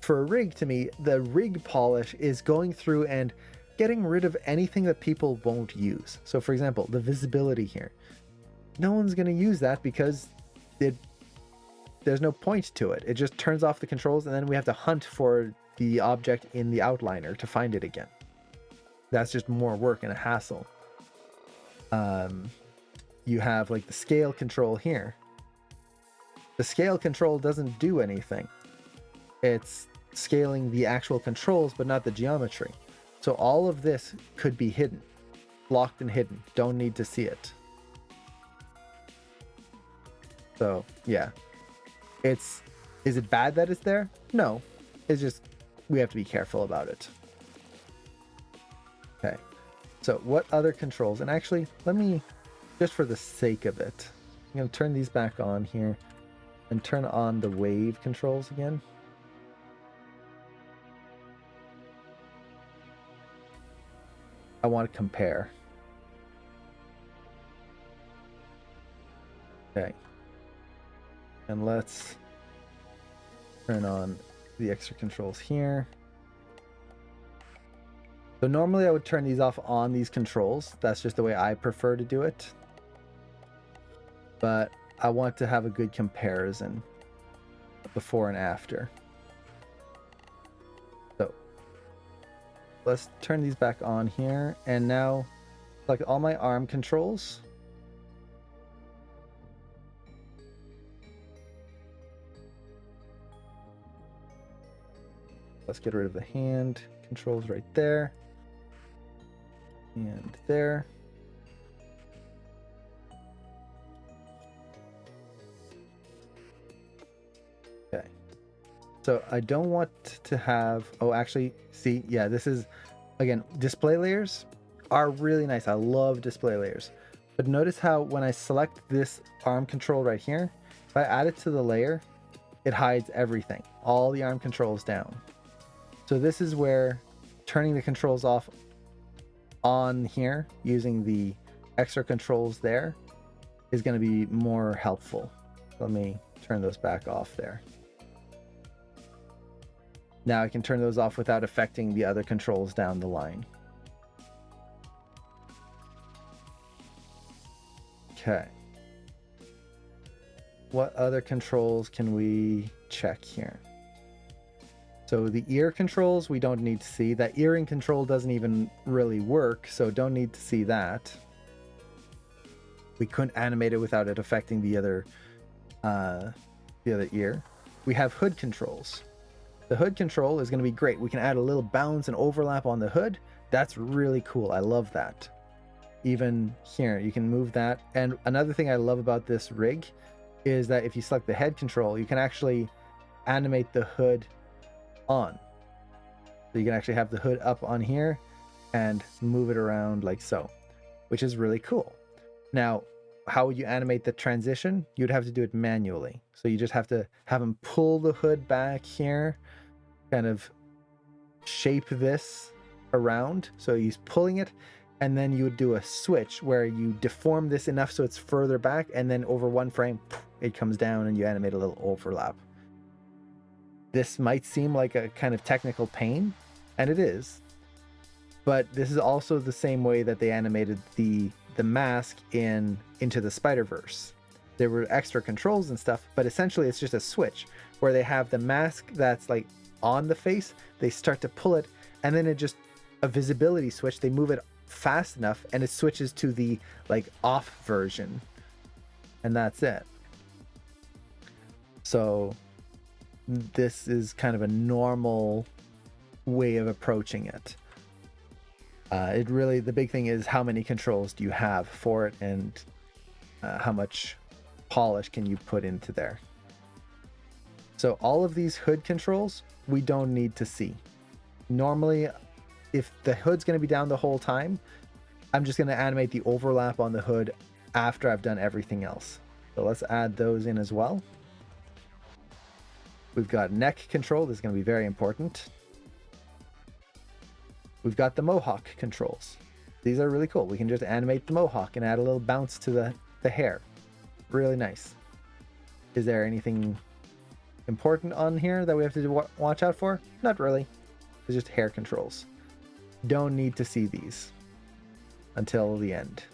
for a rig, to me, the rig polish is going through and getting rid of anything that people won't use. So for example, the visibility here. No one's going to use that because there's no point to it. It just turns off the controls and then we have to hunt for the object in the outliner to find it again. That's just more work and a hassle. You have like the scale control here. The scale control doesn't do anything. It's scaling the actual controls, but not the geometry. So all of this could be hidden, locked and hidden. Don't need to see it. So yeah, is it bad that it's there? No, it's just we have to be careful about it. Okay, so what other controls? And actually, let me, just for the sake of it, I'm going to turn these back on here and turn on the wave controls again. I want to compare. Okay. And let's turn on the extra controls here. So normally I would turn these off on these controls. That's just the way I prefer to do it. But I want to have a good comparison before and after. So let's turn these back on here. And now, like all my arm controls. Let's get rid of the hand controls right there. And there. Okay. So I don't want to have, oh, actually, see, yeah, this is, again, display layers are really nice. I love display layers. But notice how when I select this arm control right here, if I add it to the layer, it hides everything, all the arm controls down. So this is where turning the controls off on here, using the extra controls there, is going to be more helpful. Let me turn those back off there. Now I can turn those off without affecting the other controls down the line. Okay. What other controls can we check here? So the ear controls, we don't need to see. That earring control doesn't even really work, so don't need to see that. We couldn't animate it without it affecting the other ear. We have hood controls. The hood control is going to be great. We can add a little bounce and overlap on the hood. That's really cool. I love that. Even here, you can move that. And another thing I love about this rig is that if you select the head control, you can actually animate the hood on. So you can actually have the hood up on here and move it around like so, which is really cool. Now, how would you animate the transition? You'd have to do it manually. So you just have to have him pull the hood back here, kind of shape this around. So he's pulling it, and then you would do a switch where you deform this enough so it's further back, and then over one frame, it comes down and you animate a little overlap. This might seem like a kind of technical pain, and it is, but this is also the same way that they animated the mask in Into the Spider-Verse. There were extra controls and stuff, but essentially it's just a switch where they have the mask that's like on the face, they start to pull it, and then it just a visibility switch, they move it fast enough and it switches to the like off version, and that's it. So this is kind of a normal way of approaching it. It really, the big thing is how many controls do you have for it, and how much polish can you put into there. So all of these hood controls, we don't need to see. Normally, if the hood's going to be down the whole time, I'm just going to animate the overlap on the hood after I've done everything else. So let's add those in as well. We've got neck control. This is going to be very important. We've got the mohawk controls. These are really cool. We can just animate the mohawk and add a little bounce to the hair. Really nice. Is there anything important on here that we have to watch out for? Not really. It's just hair controls. Don't need to see these until the end.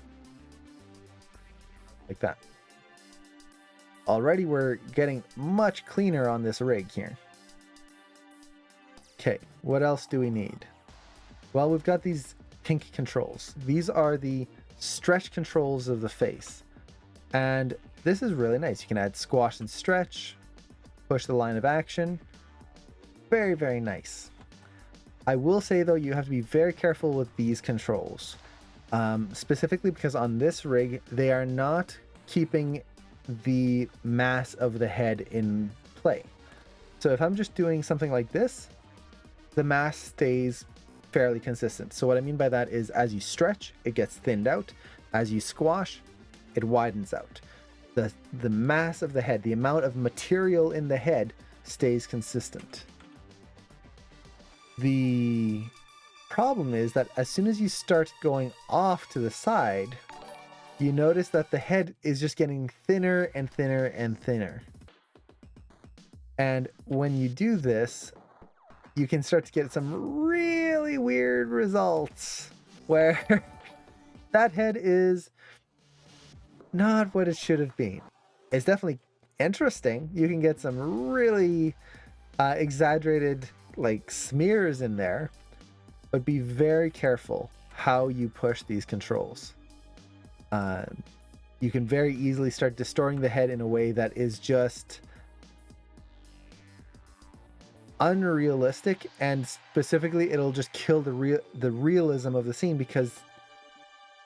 Like that. Already we're getting much cleaner on this rig here. Okay, what else do we need? Well, we've got these pink controls. These are the stretch controls of the face. And this is really nice. You can add squash and stretch, push the line of action. Very, very nice. I will say though, you have to be very careful with these controls. Specifically because on this rig, they are not keeping the mass of the head in play. So if I'm just doing something like this, the mass stays fairly consistent. So what I mean by that is as you stretch, it gets thinned out. As you squash, it widens out. The mass of the head, the amount of material in the head stays consistent. The problem is that as soon as you start going off to the side, you notice that the head is just getting thinner and thinner and thinner. And when you do this, you can start to get some really weird results where that head is not what it should have been. It's definitely interesting. You can get some really exaggerated like smears in there, but be very careful how you push these controls. You can very easily start distorting the head in a way that is just unrealistic, and specifically it'll just kill the realism of the scene because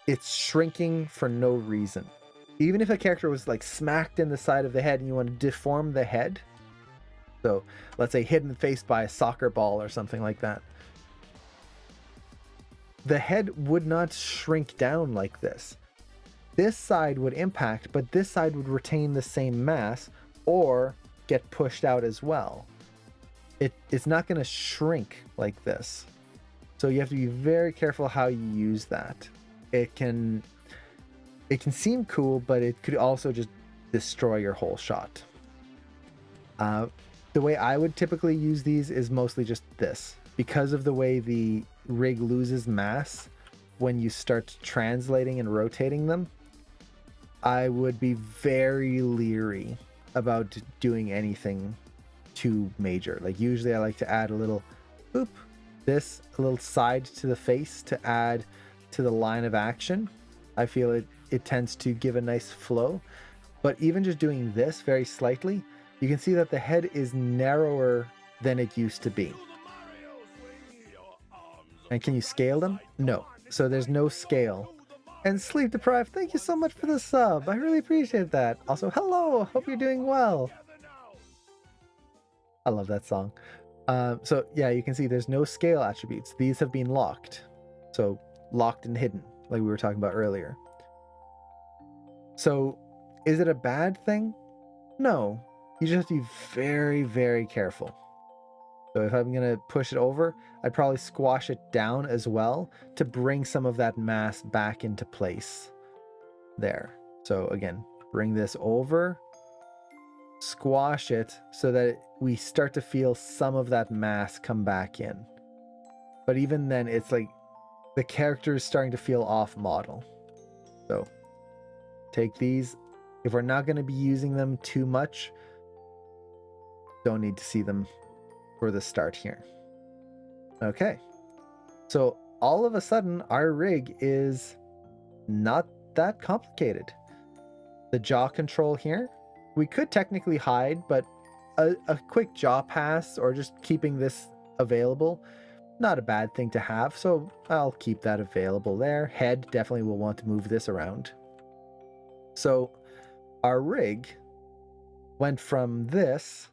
it's shrinking for no reason. Even if a character was like smacked in the side of the head and you want to deform the head, so let's say hit in the face by a soccer ball or something like that, the head would not shrink down like this. This side would impact, but this side would retain the same mass or get pushed out as well. It's not going to shrink like this. So you have to be very careful how you use that. It can seem cool, but it could also just destroy your whole shot. The way I would typically use these is mostly just this. Because of the way the rig loses mass when you start translating and rotating them, I would be very leery about doing anything too major. Like usually I like to add a little boop, a little side to the face to add to the line of action. I feel it tends to give a nice flow. But even just doing this very slightly, you can see that the head is narrower than it used to be. And can you scale them? No. So there's no scale. And Sleep Deprived, thank you so much for the sub. I really appreciate that. Also, hello, hope you're doing well. I love that song. So yeah, you can see there's no scale attributes. These have been locked. So locked and hidden, like we were talking about earlier. So is it a bad thing? No. You just have to be very, very careful. So if I'm going to push it over, I'd probably squash it down as well to bring some of that mass back into place there. So again, bring this over, squash it so that we start to feel some of that mass come back in. But even then, it's like the character is starting to feel off model. So take these. If we're not going to be using them too much, don't need to see them for the start here. Okay, so all of a sudden our rig is not that complicated. The jaw control here, we could technically hide, but a quick jaw pass or just keeping this available, not a bad thing to have, so I'll keep that available there. Head, definitely will want to move this around. So our rig went from this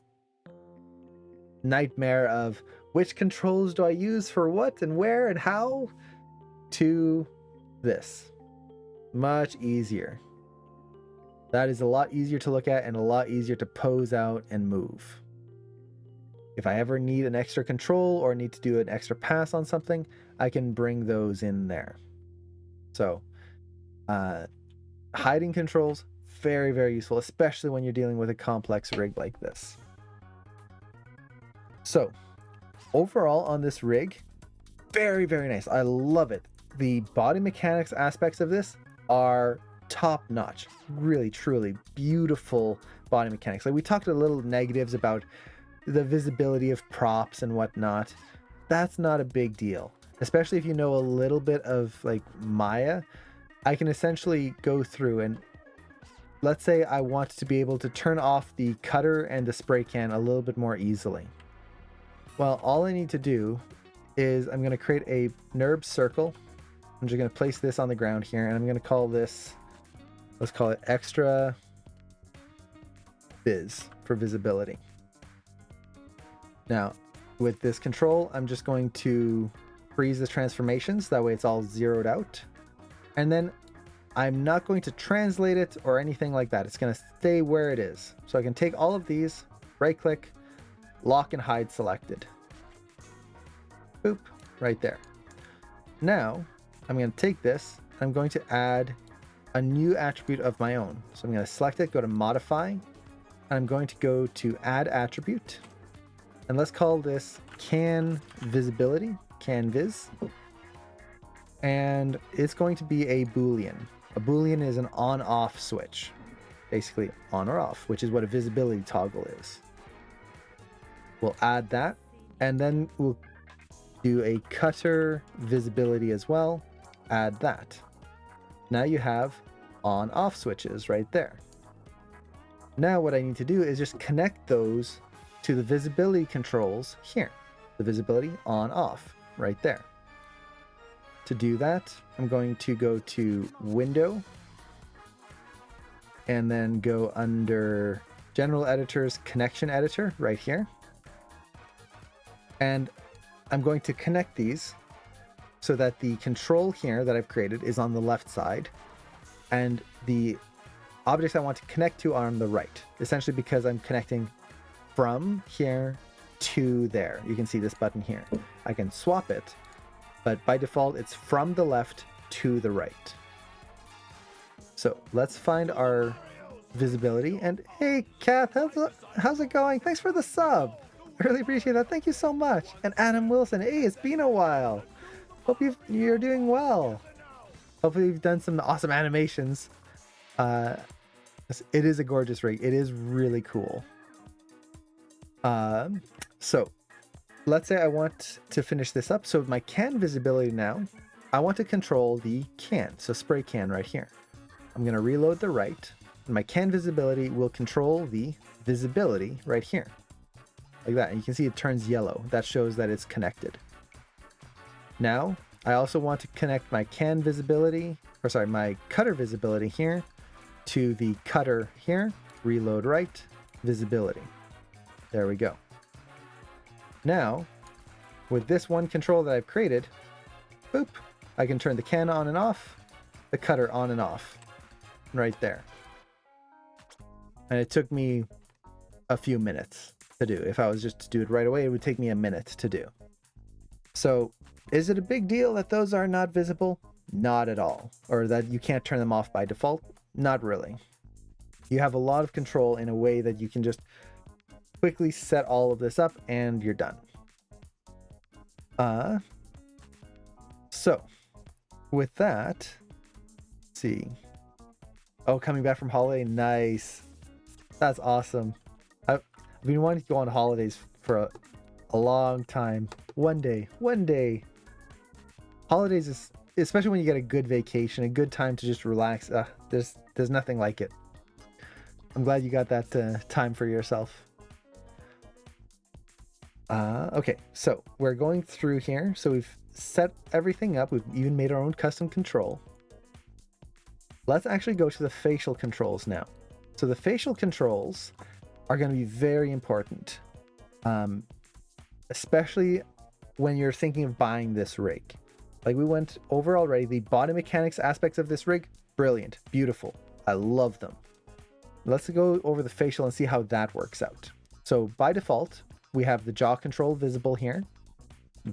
nightmare of which controls do I use for what and where and how to this. Much easier. That is a lot easier to look at and a lot easier to pose out and move. If I ever need an extra control or need to do an extra pass on something, I can bring those in there. So hiding controls, very, very useful, especially when you're dealing with a complex rig like this. So overall on this rig, very, very nice. I love it. The body mechanics aspects of this are top notch. Really, truly beautiful body mechanics. Like we talked a little negatives about the visibility of props and whatnot. That's not a big deal, especially if you know a little bit of like Maya. I can essentially go through and let's say I want to be able to turn off the cutter and the spray can a little bit more easily. Well, all I need to do is I'm going to create a NURB circle. I'm just going to place this on the ground here, and I'm going to call this, let's call it extra viz for visibility. Now, with this control, I'm just going to freeze the transformations. That way it's all zeroed out. And then I'm not going to translate it or anything like that. It's going to stay where it is. So I can take all of these, right click, lock and hide selected. Boop, right there. Now, I'm going to take this, I'm going to add a new attribute of my own. So I'm going to select it, go to modify, and I'm going to go to add attribute. And let's call this can visibility, can viz. And it's going to be a Boolean. A Boolean is an on-off switch, basically on or off, which is what a visibility toggle is. We'll add that, and then we'll do a cutter visibility as well. Add that. Now you have on-off switches right there. Now what I need to do is just connect those to the visibility controls here. The visibility on-off right there. To do that, I'm going to go to Window and then go under General Editor's Connection Editor right here. And I'm going to connect these so that the control here that I've created is on the left side and the objects I want to connect to are on the right, essentially because I'm connecting from here to there. You can see this button here. I can swap it, but by default, it's from the left to the right. So let's find our visibility. And hey, Kath, how's it going? Thanks for the sub. I really appreciate that. Thank you so much. And Adam Wilson, hey, it's been a while. Hope you're doing well. Hopefully you've done some awesome animations. It is a gorgeous rig. It is really cool. So let's say I want to finish this up. So my can visibility now, I want to control the can. So spray can right here. I'm going to reload the right. And my can visibility will control the visibility right here. Like that. And you can see it turns yellow. That shows that it's connected. Now, I also want to connect my can visibility, or sorry, my cutter visibility here to the cutter here. Reload right, visibility. There we go. Now, with this one control that I've created, boop, I can turn the can on and off, the cutter on and off, right there. And it took me a few minutes to do. If I was just to do it right away, it would take me a minute to do. So, is it a big deal that those are not visible? Not at all. Or that you can't turn them off by default? Not really. You have a lot of control in a way that you can just quickly set all of this up and you're done. So with that, let's see. Oh, coming back from holiday, nice. That's awesome. I've been wanting to go on holidays for a long time. One day. Holidays is, especially when you get a good vacation, a good time to just relax. There's nothing like it. I'm glad you got that time for yourself. Okay, so we're going through here. So we've set everything up. We've even made our own custom control. Let's actually go to the facial controls now. So the facial controls are going to be very important, especially when you're thinking of buying this rig. Like we went over already, the body mechanics aspects of this rig, brilliant, beautiful. I love them. Let's go over the facial and see how that works out. So by default, we have the jaw control visible here.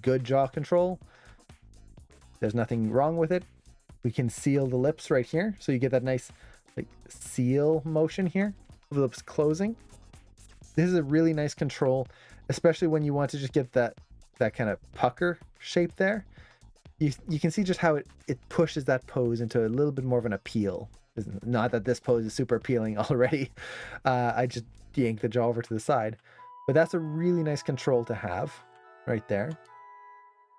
Good jaw control. There's nothing wrong with it. We can seal the lips right here. So you get that nice like seal motion here. The lips closing. This is a really nice control, especially when you want to just get that kind of pucker shape there. You can see just how it pushes that pose into a little bit more of an appeal. Not that this pose is super appealing already. I just yanked the jaw over to the side. But that's a really nice control to have right there.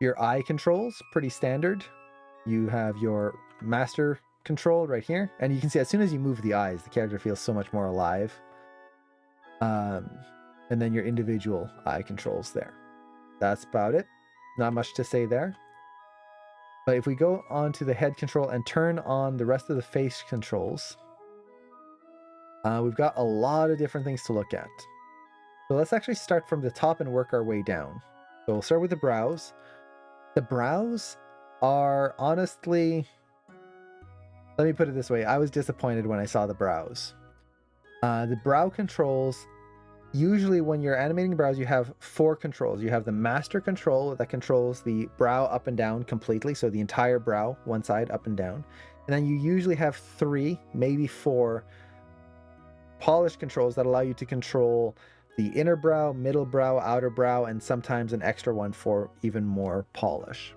Your eye controls, pretty standard. You have your master control right here. And you can see as soon as you move the eyes, the character feels so much more alive. And then your individual eye controls there. That's about it. Not much to say there. But if we go on to the head control and turn on the rest of the face controls, We've got a lot of different things to look at. So let's actually start from the top and work our way down. So we'll start with the brows. The brows are honestly, let me put it this way, I was disappointed when I saw the brows. The brow controls, usually when you're animating brows, you have 4 controls. You have the master control that controls the brow up and down completely, so the entire brow, one side up and down. And then you usually have 3, maybe 4 polish controls that allow you to control the inner brow, middle brow, outer brow, and sometimes an extra one for even more polish.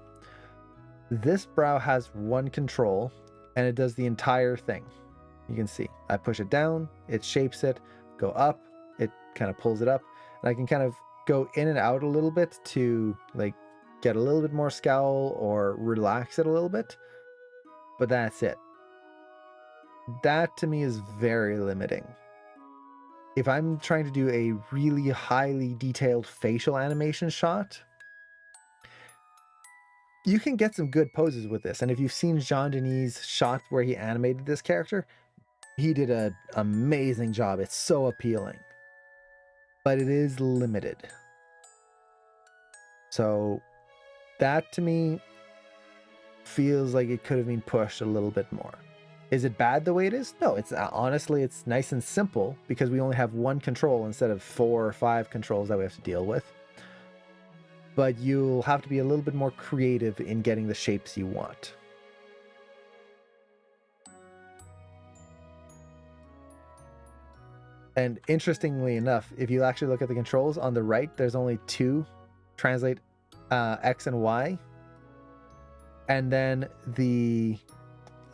This brow has 1 control, and it does the entire thing. You can see, I push it down, it shapes it, go up, it kind of pulls it up, and I can kind of go in and out a little bit to like get a little bit more scowl or relax it a little bit, but that's it. That to me is very limiting. If I'm trying to do a really highly detailed facial animation shot, you can get some good poses with this. And if you've seen Jean Denis' shot where he animated this character, he did an amazing job. It's so appealing. But it is limited. So that to me feels like it could have been pushed a little bit more. Is it bad the way it is? No, it's honestly, it's nice and simple because we only have 1 control instead of 4 or 5 controls that we have to deal with. But you'll have to be a little bit more creative in getting the shapes you want. And interestingly enough, if you actually look at the controls on the right, there's only 2 translate X and Y. And then the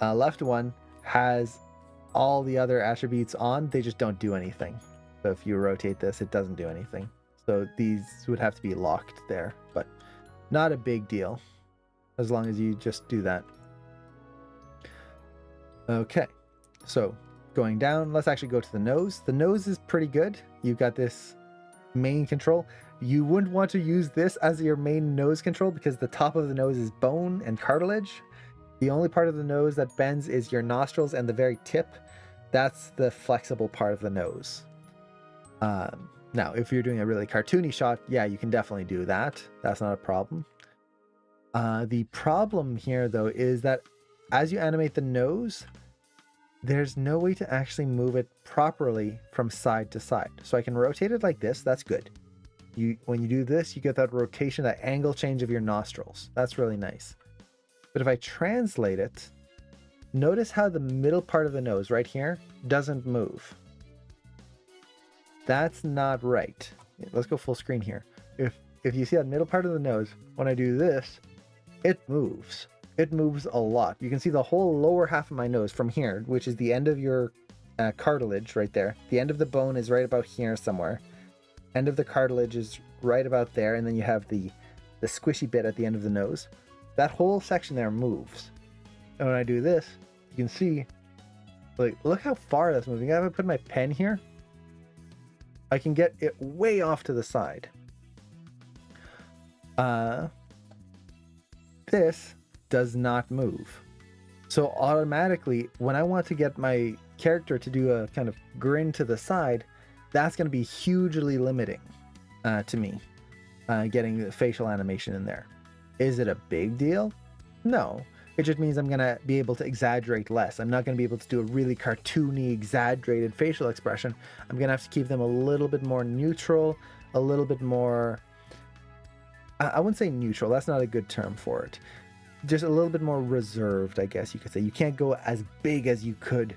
left one has all the other attributes on, they just don't do anything. So if you rotate this, it doesn't do anything. So these would have to be locked there, but not a big deal as long as you just do that. Okay, so going down, let's actually go to the nose. The nose is pretty good. You've got this main control. You wouldn't want to use this as your main nose control because the top of the nose is bone and cartilage. The only part of the nose that bends is your nostrils and the very tip. That's the flexible part of the nose. Now, if you're doing a really cartoony shot, yeah, you can definitely do that. That's not a problem. The problem here, though, is that as you animate the nose, there's no way to actually move it properly from side to side. So I can rotate it like this. That's good. When you do this, you get that rotation, that angle change of your nostrils. That's really nice. But if I translate it, notice how the middle part of the nose right here doesn't move. That's not right. Let's go full screen here. If you see that middle part of the nose, when I do this, it moves. It moves a lot. You can see the whole lower half of my nose from here, which is the end of your cartilage right there. The end of the bone is right about here somewhere. End of the cartilage is right about there, and then you have the squishy bit at the end of the nose. That whole section there moves. And when I do this, you can see, like, look how far that's moving. If I put my pen here, I can get it way off to the side. This does not move. So automatically, when I want to get my character to do a kind of grin to the side, that's going to be hugely limiting to me, getting the facial animation in there. Is it a big deal? No. It just means I'm going to be able to exaggerate less. I'm not going to be able to do a really cartoony, exaggerated facial expression. I'm going to have to keep them a little bit more neutral, a little bit more... I wouldn't say neutral. That's not a good term for it. Just a little bit more reserved, I guess you could say. You can't go as big as you could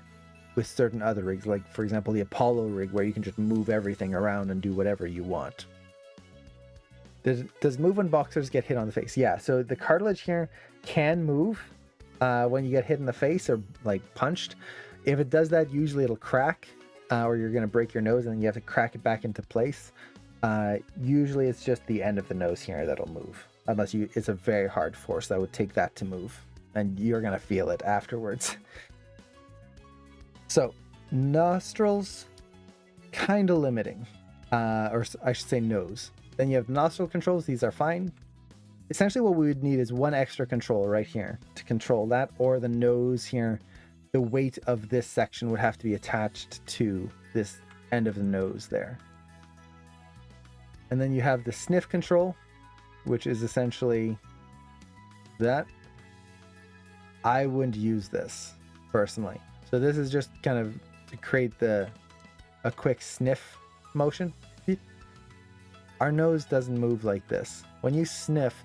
with certain other rigs, like, for example, the Apollo rig, where you can just move everything around and do whatever you want. Does move when boxers get hit on the face? Yeah, so the cartilage here can move when you get hit in the face or like punched. If it does that, usually it'll crack or you're going to break your nose and then you have to crack it back into place. Usually it's just the end of the nose here that'll move, unless it's a very hard force that would take that to move, and you're going to feel it afterwards. So nostrils, kind of limiting, or I should say nose. Then you have nostril controls. These are fine. Essentially what we would need is one extra control right here to control that, or the nose here the weight of this section would have to be attached to this end of the nose there. And then you have the sniff control, which is essentially that. I wouldn't use this personally. So this is just kind of to create a quick sniff motion. Our nose doesn't move like this. When you sniff,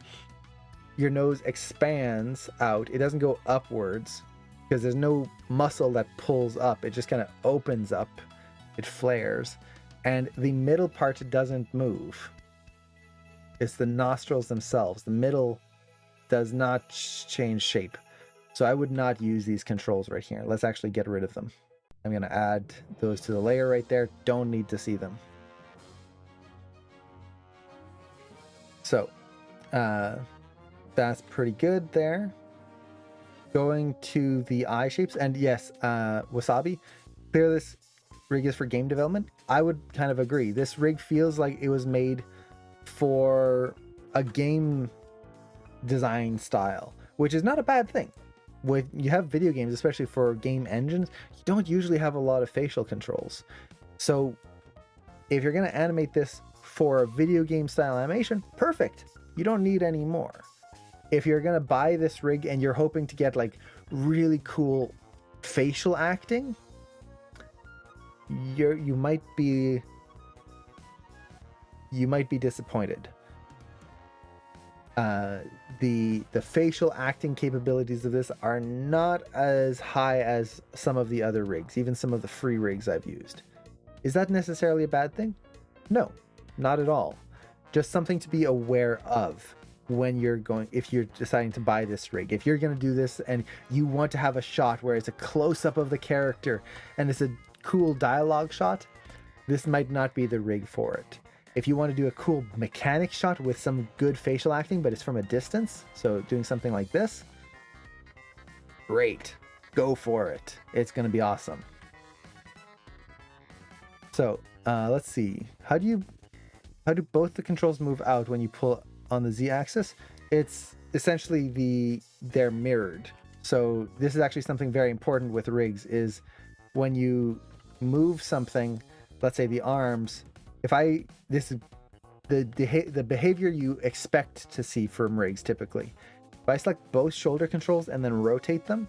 your nose expands out. It doesn't go upwards because there's no muscle that pulls up. It just kind of opens up. It flares. And the middle part doesn't move. It's the nostrils themselves. The middle does not change shape. So I would not use these controls right here. Let's actually get rid of them. I'm going to add those to the layer right there. Don't need to see them. So that's pretty good there. Going to the eye shapes. And yes, Wasabi, clear this rig is for game development. I would kind of agree. This rig feels like it was made for a game design style, which is not a bad thing. When you have video games, especially for game engines, you don't usually have a lot of facial controls. So if you're going to animate this for a video game style animation, perfect. You don't need any more. If you're going to buy this rig and you're hoping to get like really cool facial acting, you might be disappointed. The facial acting capabilities of this are not as high as some of the other rigs, even some of the free rigs I've used. Is that necessarily a bad thing? No, not at all. Just something to be aware of when if you're deciding to buy this rig. If you're going to do this and you want to have a shot where it's a close-up of the character and it's a cool dialogue shot, this might not be the rig for it. If you want to do a cool mechanic shot with some good facial acting, but it's from a distance, so doing something like this, great, go for it. It's going to be awesome. So let's see. How do both the controls move out when you pull on the Z-axis? It's essentially they're mirrored. So this is actually something very important with rigs, is when you move something, let's say the arms, this is the behavior you expect to see from rigs typically. If I select both shoulder controls and then rotate them,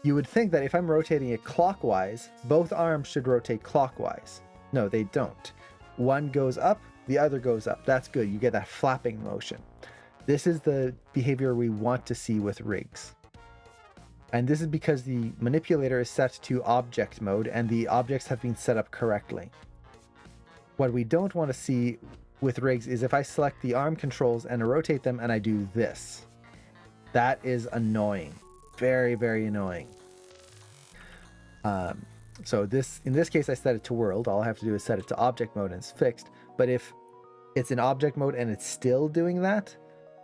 you would think that if I'm rotating it clockwise, both arms should rotate clockwise. No, they don't. One goes up, the other goes up. That's good. You get that flapping motion. This is the behavior we want to see with rigs. And this is because the manipulator is set to object mode and the objects have been set up correctly. What we don't want to see with rigs is if I select the arm controls and I rotate them and I do this. That is annoying. Very, very annoying. So in this case, I set it to world. All I have to do is set it to object mode and it's fixed. But if it's in object mode and it's still doing that,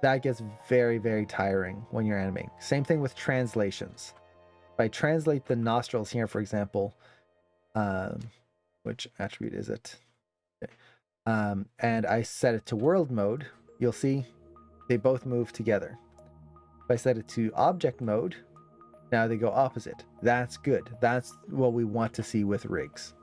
that gets very, very tiring when you're animating. Same thing with translations. If I translate the nostrils here, for example, which attribute is it? Okay. And I set it to world mode, you'll see they both move together. If I set it to object mode, now they go opposite. That's good. That's what we want to see with rigs.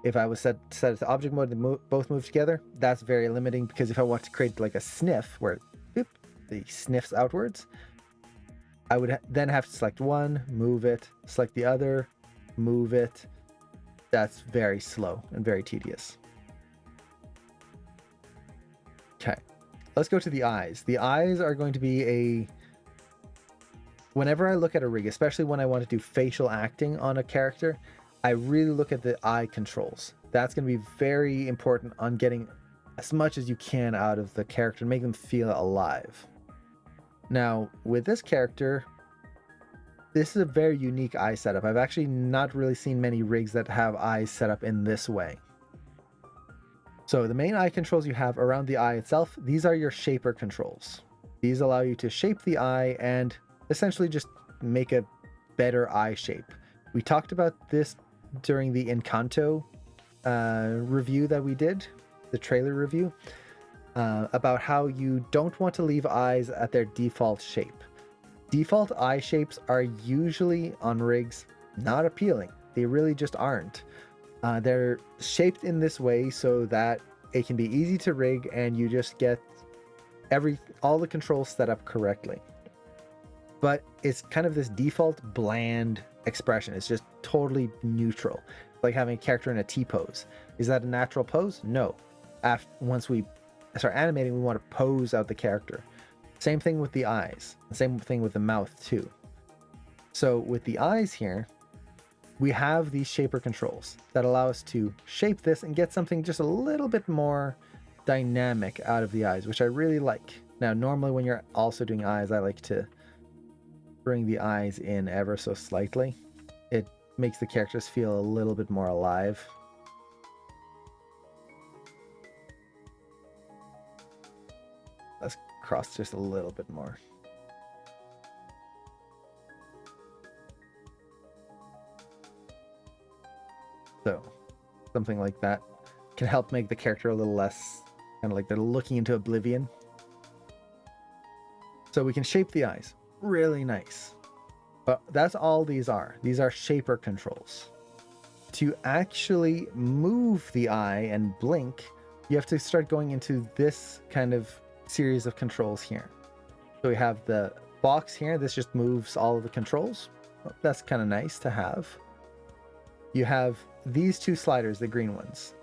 If I was set it to object mode and both move together, that's very limiting, because if I want to create like a sniff where the sniffs outwards, I would then have to select one, move it, select the other, move it. That's very slow and very tedious. Okay, let's go to the eyes. The eyes are going to be whenever I look at a rig, especially when I want to do facial acting on a character, I really look at the eye controls. That's going to be very important on getting as much as you can out of the character and make them feel alive. Now, with this character, this is a very unique eye setup. I've actually not really seen many rigs that have eyes set up in this way. So the main eye controls you have around the eye itself, these are your shaper controls. These allow you to shape the eye and essentially just make a better eye shape. We talked about this during the Encanto review that we did, the trailer review, about how you don't want to leave eyes at their default shape. Default eye shapes are usually on rigs not appealing. They really just aren't. They're shaped in this way so that it can be easy to rig and you just get all the controls set up correctly. But it's kind of this default bland expression. It's just totally neutral, like having a character in a T-pose. Is that a natural pose? No. Once we start animating, we want to pose out the character. Same thing with the eyes. Same thing with the mouth too. So with the eyes here, we have these shaper controls that allow us to shape this and get something just a little bit more dynamic out of the eyes, which I really like. Now, normally when you're also doing eyes, I like to bring the eyes in ever so slightly. It makes the characters feel a little bit more alive. Let's cross just a little bit more. So something like that can help make the character a little less kind of like they're looking into oblivion. So we can shape the eyes. Really nice. But that's all these are. These are shaper controls. To actually move the eye and blink, you have to start going into this kind of series of controls here. So we have the box here. This just moves all of the controls. Well, that's kind of nice to have. You have these two sliders, the green ones.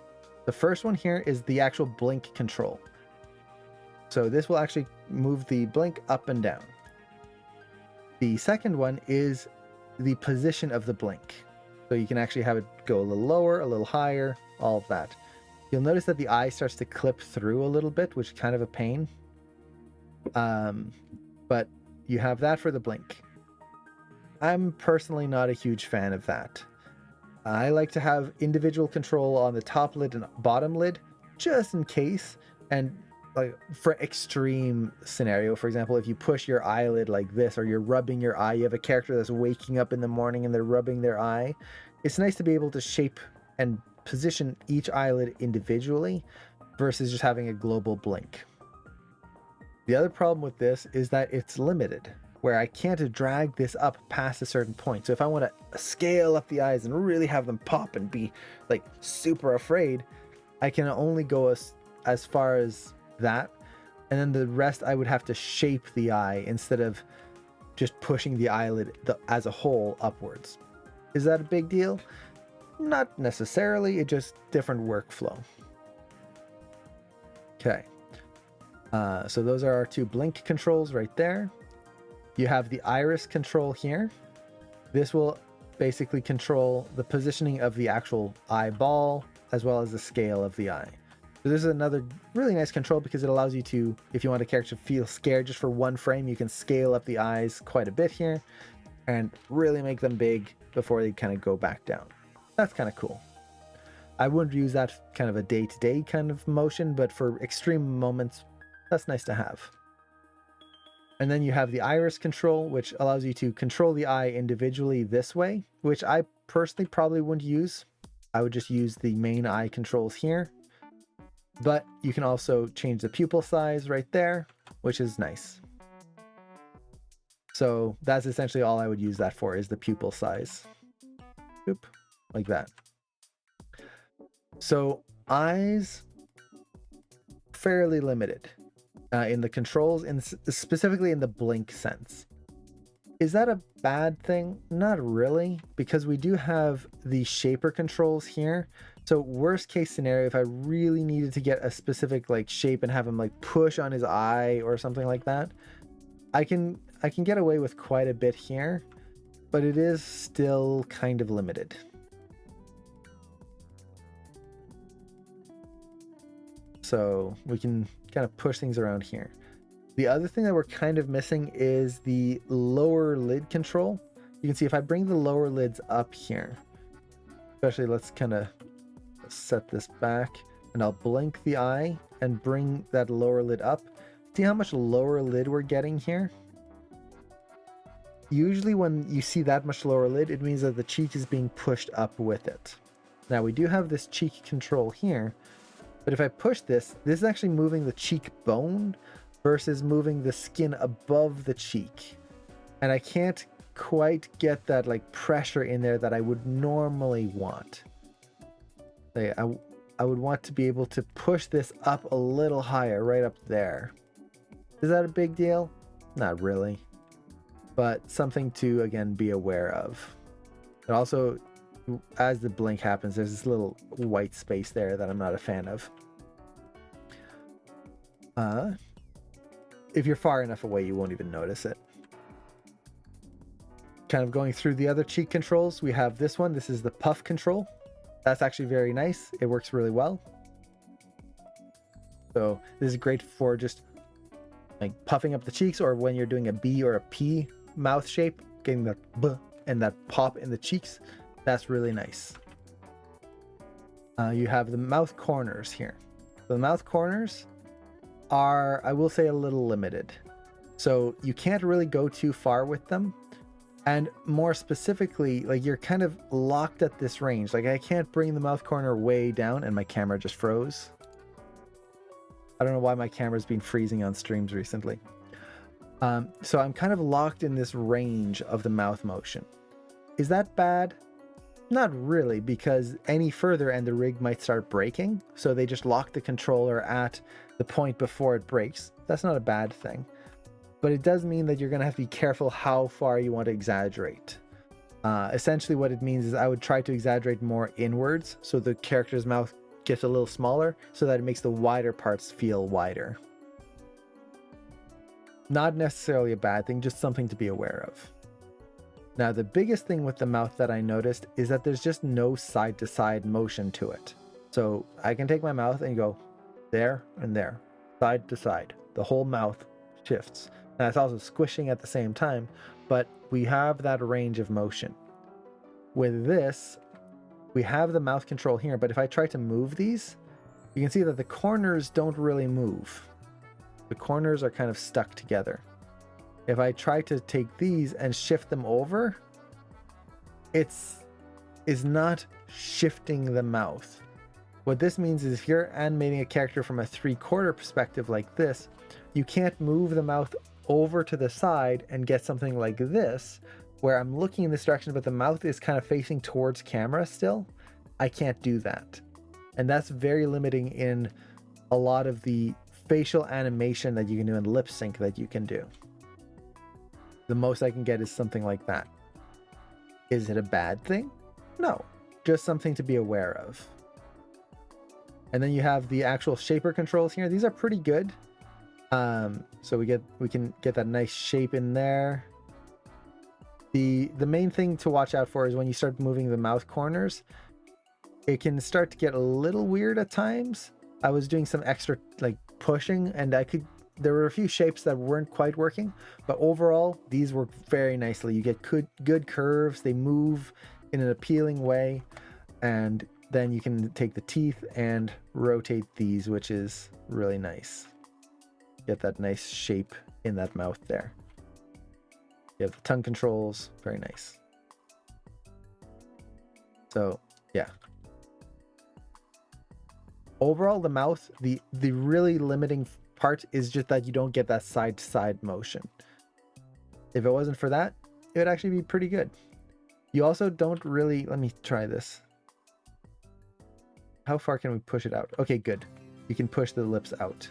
The first one here is the actual blink control. So this will actually move the blink up and down. The second one is the position of the blink. So you can actually have it go a little lower, a little higher, all of that. You'll notice that the eye starts to clip through a little bit, which is kind of a pain. But you have that for the blink. I'm personally not a huge fan of that. I like to have individual control on the top lid and bottom lid, just in case. And like for extreme scenario, for example, if you push your eyelid like this, or you're rubbing your eye, you have a character that's waking up in the morning and they're rubbing their eye. It's nice to be able to shape and position each eyelid individually versus just having a global blink. The other problem with this is that it's limited, where I can't drag this up past a certain point. So if I want to scale up the eyes and really have them pop and be like super afraid, I can only go as far as that, and then the rest I would have to shape the eye instead of just pushing the eyelid as a whole upwards. Is that a big deal? Not necessarily. It's just different workflow. Okay. So those are our two blink controls right there. You have the iris control here. This will basically control the positioning of the actual eyeball as well as the scale of the eye. So this is another really nice control because it allows you to, if you want a character to feel scared just for one frame, you can scale up the eyes quite a bit here and really make them big before they kind of go back down. That's kind of cool. I wouldn't use that kind of a day-to-day kind of motion, but for extreme moments, that's nice to have. And then you have the iris control, which allows you to control the eye individually this way, which I personally probably wouldn't use. I would just use the main eye controls here. But you can also change the pupil size right there, which is nice. So that's essentially all I would use that for, is the pupil size. Oop, like that. So eyes, fairly limited in the controls, and specifically in the blink sense. Is that a bad thing? Not really, because we do have the shaper controls here. So worst case scenario, if I really needed to get a specific like shape and have him like push on his eye or something like that, I can get away with quite a bit here, but it is still kind of limited. So we can kind of push things around here. The other thing that we're kind of missing is the lower lid control. You can see if I bring the lower lids up here, especially let's kind of set this back, and I'll blink the eye and bring that lower lid up. See how much lower lid we're getting here? Usually when you see that much lower lid, it means that the cheek is being pushed up with it. Now we do have this cheek control here, but if I push this, this is actually moving the cheekbone versus moving the skin above the cheek. And I can't quite get that like pressure in there that I would normally want. Like, I would want to be able to push this up a little higher, right up there. Is that a big deal? Not really, but something to, again, be aware of. And also, as the blink happens, there's this little white space there that I'm not a fan of. If you're far enough away, you won't even notice it. Kind of going through the other cheek controls, we have this one. This is the puff control. That's actually very nice. It works really well. So this is great for just like puffing up the cheeks, or when you're doing a B or a P mouth shape, getting that B and that pop in the cheeks. That's really nice. You have the mouth corners here. So the mouth corners are, I will say, a little limited. So you can't really go too far with them. And more specifically, like you're kind of locked at this range. Like I can't bring the mouth corner way down, and my camera just froze. I don't know why my camera's been freezing on streams recently. So I'm kind of locked in this range of the mouth motion. Is that bad? Not really, because any further and the rig might start breaking. So they just lock the controller at the point before it breaks. That's not a bad thing. But it does mean that you're going to have to be careful how far you want to exaggerate. Essentially what it means is I would try to exaggerate more inwards, so the character's mouth gets a little smaller, so that it makes the wider parts feel wider. Not necessarily a bad thing, just something to be aware of. Now, the biggest thing with the mouth that I noticed is that there's just no side-to-side motion to it. So I can take my mouth and go there and there, side to side. The whole mouth shifts. Now, it's also squishing at the same time, but we have that range of motion. With this, we have the mouth control here, but if I try to move these, you can see that the corners don't really move. The corners are kind of stuck together. If I try to take these and shift them over, it's not shifting the mouth. What this means is if you're animating a character from a 3/4 perspective like this, you can't move the mouth over to the side and get something like this, where I'm looking in this direction, but the mouth is kind of facing towards camera still. I can't do that. And that's very limiting in a lot of the facial animation that you can do and lip sync that you can do. The most I can get is something like that. Is it a bad thing? No, just something to be aware of. And then you have the actual shaper controls here. These are pretty good. So we can get that nice shape in there. The main thing to watch out for is when you start moving the mouth corners, it can start to get a little weird at times. I was doing some extra like pushing, and there were a few shapes that weren't quite working, but overall these work very nicely. You get good curves, they move in an appealing way, and then you can take the teeth and rotate these, which is really nice. Get that nice shape in that mouth there. You have the tongue controls, very nice. So yeah. Overall, the mouth, the really limiting part is just that you don't get that side-to-side motion. If it wasn't for that, it would actually be pretty good. You also don't really, let me try this. How far can we push it out? Okay, good. You can push the lips out.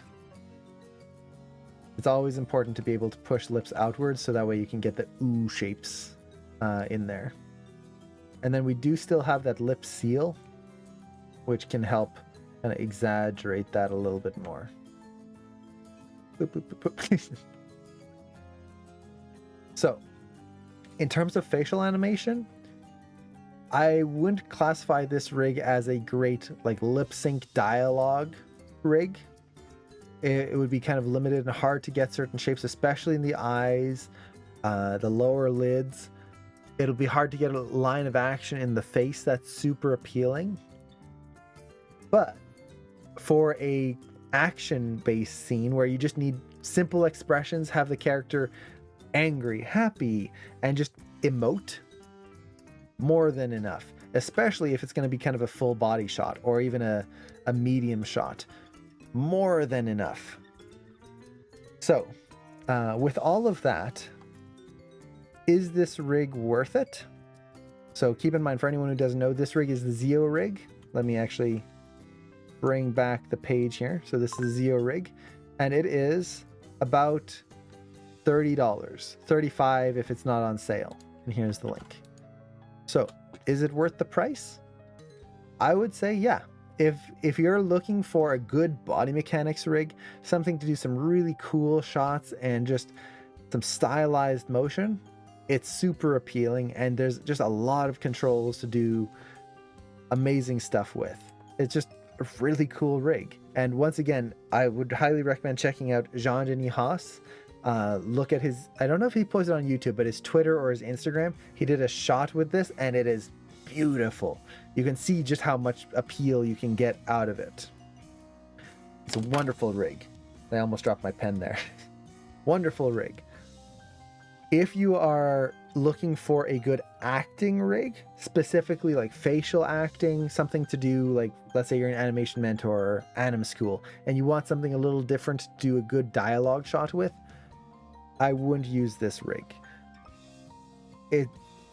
It's always important to be able to push lips outwards, so that way you can get the ooh shapes in there. And then we do still have that lip seal, which can help kind of exaggerate that a little bit more. Boop, boop, boop, boop. So, in terms of facial animation, I wouldn't classify this rig as a great like lip sync dialogue rig. It would be kind of limited and hard to get certain shapes, especially in the eyes, the lower lids. It'll be hard to get a line of action in the face that's super appealing. But for a action-based scene where you just need simple expressions, have the character angry, happy, and just emote, more than enough. Especially if it's going to be kind of a full body shot or even a medium shot. More than enough. So, with all of that, Is this rig worth it? So keep in mind, for anyone who doesn't know, this rig is the Zio Rig. Let me actually bring back the page here. So this is Zio Rig, and it is about $30, $35 if it's not on sale. And here's the link. So is it worth the price? I would say yeah. If you're looking for a good body mechanics rig, something to do some really cool shots and just some stylized motion, it's super appealing, and there's just a lot of controls to do amazing stuff with. It's just a really cool rig. And once again, I would highly recommend checking out Jean-Denis Haas. Look at his, I don't know if he posted on YouTube, but his Twitter or his Instagram, he did a shot with this, and it is beautiful. You can see just how much appeal you can get out of it. It's a wonderful rig. I almost dropped my pen there. Wonderful rig. If you are looking for a good acting rig, specifically like facial acting, something to do like, let's say you're an animation mentor or anim school, and you want something a little different to do a good dialogue shot with, I wouldn't use this rig.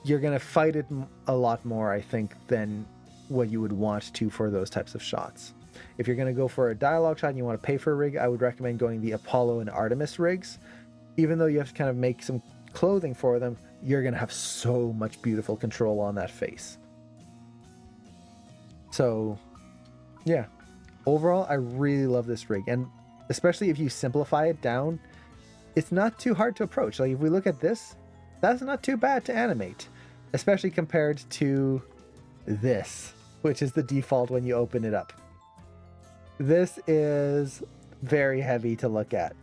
You're going to fight it a lot more, I think, than what you would want to for those types of shots. If you're going to go for a dialogue shot and you want to pay for a rig, I would recommend going the Apollo and Artemis rigs. Even though you have to kind of make some clothing for them, you're going to have so much beautiful control on that face. So yeah, overall, I really love this rig. And especially if you simplify it down, it's not too hard to approach. Like if we look at this, that's not too bad to animate, especially compared to this, which is the default when you open it up. This is very heavy to look at.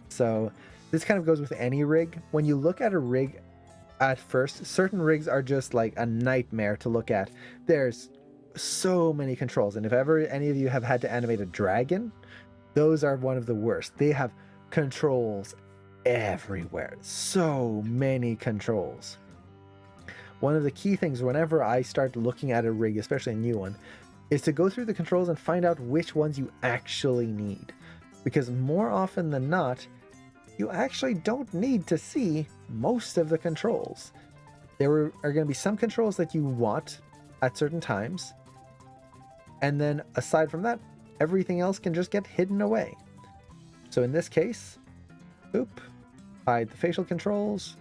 So this kind of goes with any rig. When you look at a rig at first, certain rigs are just like a nightmare to look at. There's so many controls. And if ever any of you have had to animate a dragon, those are one of the worst. They have controls everywhere. So many controls. One of the key things whenever I start looking at a rig, especially a new one, is to go through the controls and find out which ones you actually need. Because more often than not, you actually don't need to see most of the controls. There are going to be some controls that you want at certain times. And then aside from that, everything else can just get hidden away. So in this case, oop, hide the facial controls,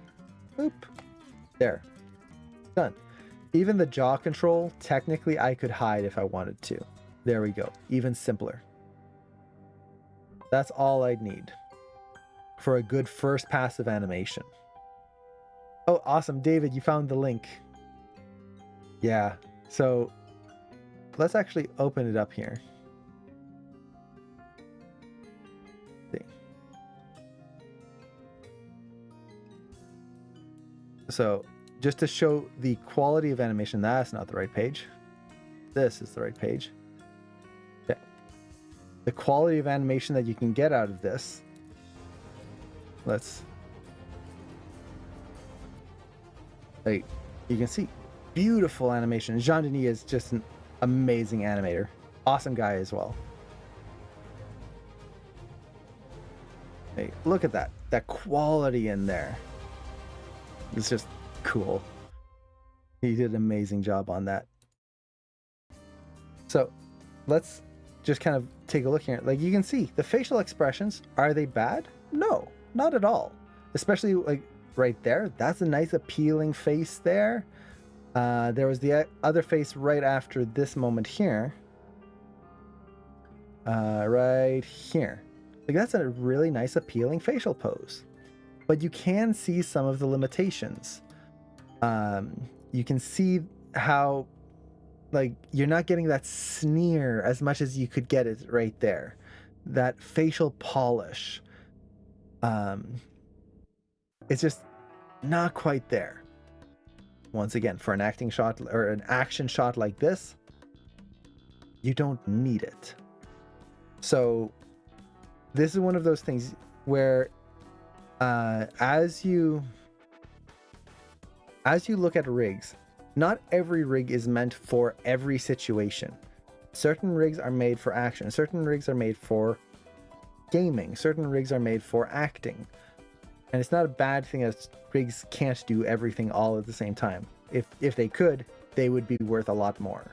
oop, there, done. Even the jaw control, technically I could hide if I wanted to. There we go, even simpler. That's all I'd need for a good first pass of animation. Oh, awesome. David, you found the link. Yeah, so let's actually open it up here. See. So just to show the quality of animation, that's not the right page. This is the right page. Okay. The quality of animation that you can get out of this. Like, you can see beautiful animation. Jean-Denis is just an amazing animator. Awesome guy as well. Hey, look at that. That quality in there. It's just cool. He did an amazing job on that. So let's just kind of take a look here. Like you can see the facial expressions, are they bad? No, not at all. Especially like right there. That's a nice appealing face there. There was the other face right after this moment here. Right here. Like that's a really nice appealing facial pose. But you can see some of the limitations. You can see how like you're not getting that sneer as much as you could get it right there. That facial polish. It's just not quite there. Once again, for an acting shot or an action shot like this, you don't need it. So this is one of those things where as you look at rigs, not every rig is meant for every situation. Certain rigs are made for action. Certain rigs are made for gaming. Certain rigs are made for acting. And it's not a bad thing that rigs can't do everything all at the same time. If they could, they would be worth a lot more.